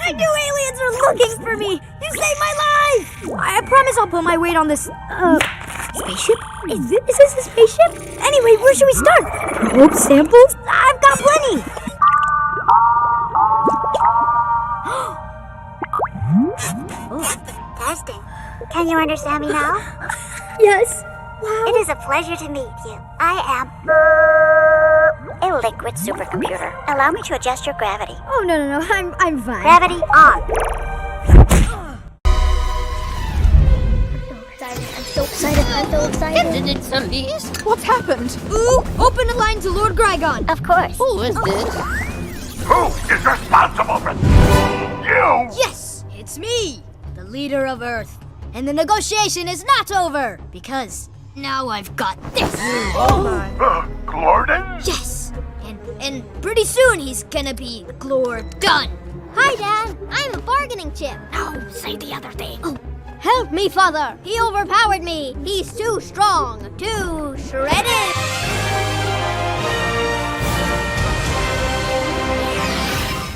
Speaker 6: I knew aliens were looking for me! You saved my life! I promise I'll put my weight on this, spaceship? Is this a spaceship? Anyway, where should we start? Probe samples? I've got plenty! Testing. Can you understand me now? Yes. Wow. It is a pleasure to meet you. I am a liquid supercomputer. Allow me to adjust your gravity. Oh, no. I'm fine. Gravity on. I'm so excited. I'm So excited, I'm so excited.
Speaker 20: It's Elise.
Speaker 6: What's happened? Ooh, open the line to Lord Grygon. Of course.
Speaker 20: Who is this?
Speaker 3: Who is responsible for you?
Speaker 6: Yes, it's me, the leader of Earth. And the negotiation is not over, because now I've got this.
Speaker 3: Gordon?
Speaker 6: Yes, and pretty soon he's gonna be done. Hi, Dad. I'm a bargaining chip. No, say the other thing. Oh, help me, Father. He overpowered me. He's too strong, too shredded.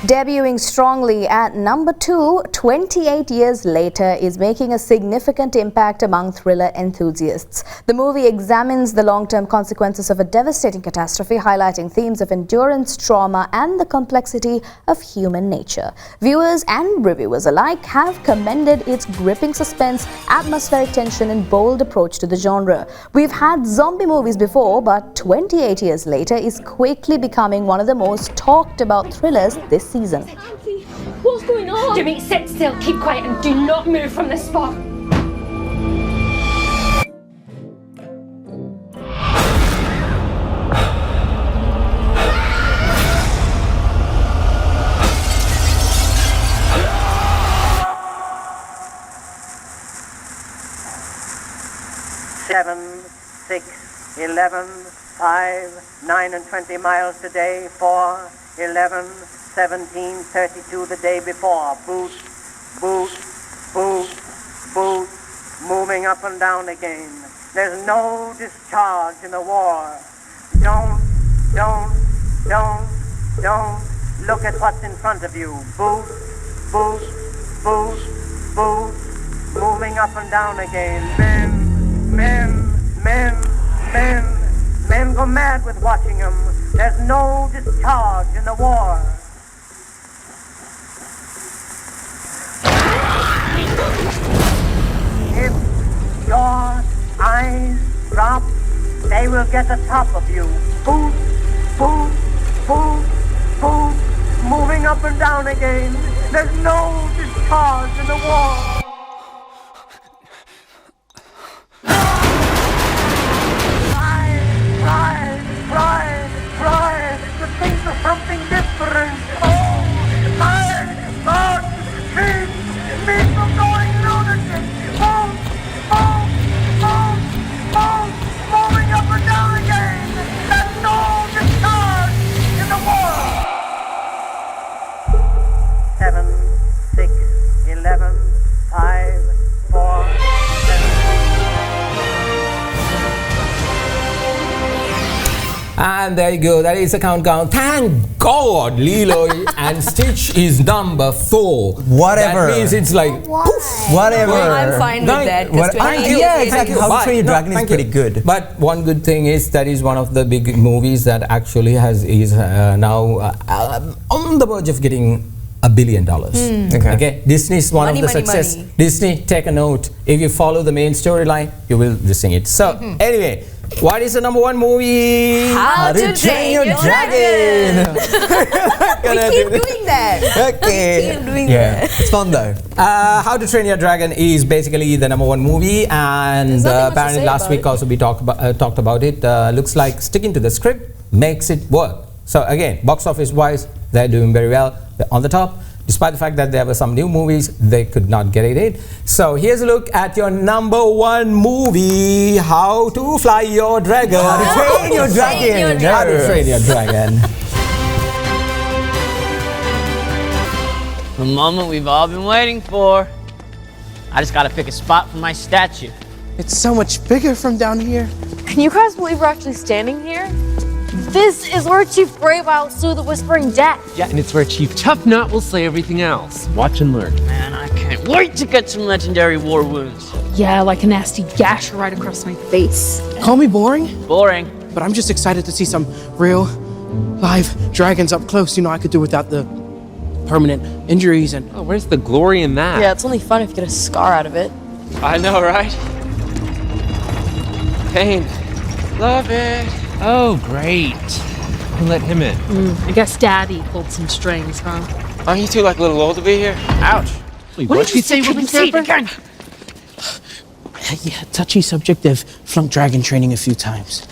Speaker 8: Debuting strongly at number 2, 28 years later, is making a significant impact among thriller enthusiasts. The movie examines the long-term consequences of a devastating catastrophe, highlighting themes of endurance, trauma, and the complexity of human nature. Viewers and reviewers alike have commended its gripping suspense, atmospheric tension, and bold approach to the genre. We've had zombie movies before, but 28 years later is quickly becoming one of the most talked about thrillers this season.
Speaker 14: What's going on? Jimmy, sit still, keep quiet, and do not move from this spot.
Speaker 15: Seven, 6, 11, 5, 9 and 20 miles today, 4, 11, 17, 32 the day before. Boot, boot, boot, boot, moving up and down again. There's no discharge in the war. Don't look at what's in front of you. Boot, boot, boot, boot, moving up and down again. Men go mad with watching them. There's no discharge in the war. If your eyes drop, they will get the top of you. Boot, boot, boot, boot, moving up and down again. There's no discharge in the war. Pride, to think of something different. Oh, God, keep me from going lunatic. Moving up and down again. There's no discharge in the war. 7, 6, 11, 5, 4, 7.
Speaker 4: And there you go, that is the countdown. Thank God Lilo and Stitch is number 4.
Speaker 2: Whatever.
Speaker 4: That means it's like, poof,
Speaker 2: whatever.
Speaker 9: Well, I'm fine with that.
Speaker 2: Yeah, exactly. How to Train Your Dragon is pretty good.
Speaker 4: But one good thing is that is one of the big movies that actually is now on the verge of getting $1 billion. Okay. Disney is one of the success.
Speaker 9: Money.
Speaker 4: Disney, take a note. If you follow the main storyline, you will sing it. So anyway, what is the number 1 movie?
Speaker 9: How to Train Your Dragon. We keep doing that.
Speaker 2: Okay.
Speaker 9: We keep doing that.
Speaker 2: It's fun though.
Speaker 4: How to Train Your Dragon is basically the number 1 movie, and apparently last week also we talked about it. Looks like sticking to the script makes it work. So again, box office wise, they're doing very well. They're on the top. Despite the fact that there were some new movies, they could not get it in. So here's a look at your number 1 movie, How to Fly Your Dragon.
Speaker 2: How to Train Your Dragon.
Speaker 4: How to Train Your Dragon.
Speaker 22: The moment we've all been waiting for. I just gotta pick a spot for my statue.
Speaker 18: It's so much bigger from down here.
Speaker 13: Can you guys believe we're actually standing here? This is where Chief Greybow will slew the Whispering Death.
Speaker 23: Yeah, and it's where Chief Toughnut will slay everything else. Watch and learn.
Speaker 22: Man, I can't wait to get some legendary war wounds.
Speaker 13: Yeah, like a nasty gash right across my face.
Speaker 18: Call me boring?
Speaker 22: Boring.
Speaker 18: But I'm just excited to see some real, live dragons up close. You know, I could do without the permanent injuries and...
Speaker 23: Oh, where's the glory in that?
Speaker 13: Yeah, it's only fun if you get a scar out of it.
Speaker 23: I know, right? Pain. Love it. Oh, great. Who let him in?
Speaker 13: I guess Daddy pulled some strings, huh?
Speaker 23: Aren't you two like a little old to be here? Ouch.
Speaker 13: What did you say, Ruben Camper?
Speaker 23: Yeah, touchy subject. I've flunked dragon training a few times.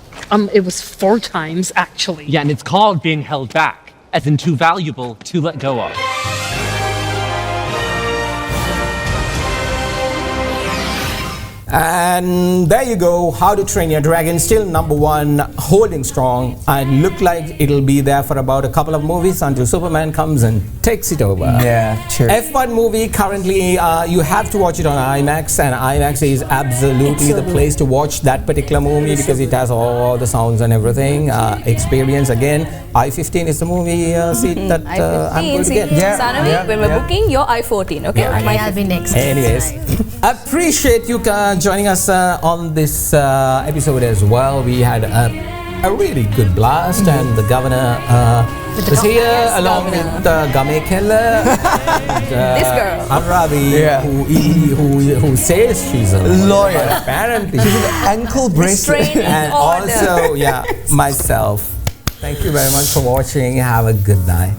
Speaker 12: It was 4 times, actually.
Speaker 7: Yeah, and it's called being held back, as in too valuable to let go of.
Speaker 4: And there you go, How to Train Your Dragon, still #1, holding strong, and look like it'll be there for about a couple of movies until Superman comes and takes it over.
Speaker 2: Yeah, true.
Speaker 4: F1 movie, currently you have to watch it on IMAX, and IMAX is absolutely the place to watch that particular movie because it has all the sounds and everything. Experience again. I-15 is the movie seat that I'm going to get.
Speaker 9: Sanuvi, when we're booking, you're I-14, okay?
Speaker 5: I'll be next.
Speaker 4: Anyways, appreciate you joining us on this episode as well. We had a really good blast, and the governor was here along with Game Keller,
Speaker 9: this girl,
Speaker 4: Anuradhie, who says she's a lawyer. But apparently,
Speaker 2: she's an ankle bracelet,
Speaker 4: and also, myself. Thank you very much for watching. Have a good night.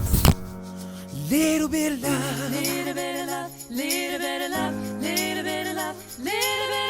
Speaker 3: Little bit of love, little bit of love, little bit of love, little bit of love, little bit of love.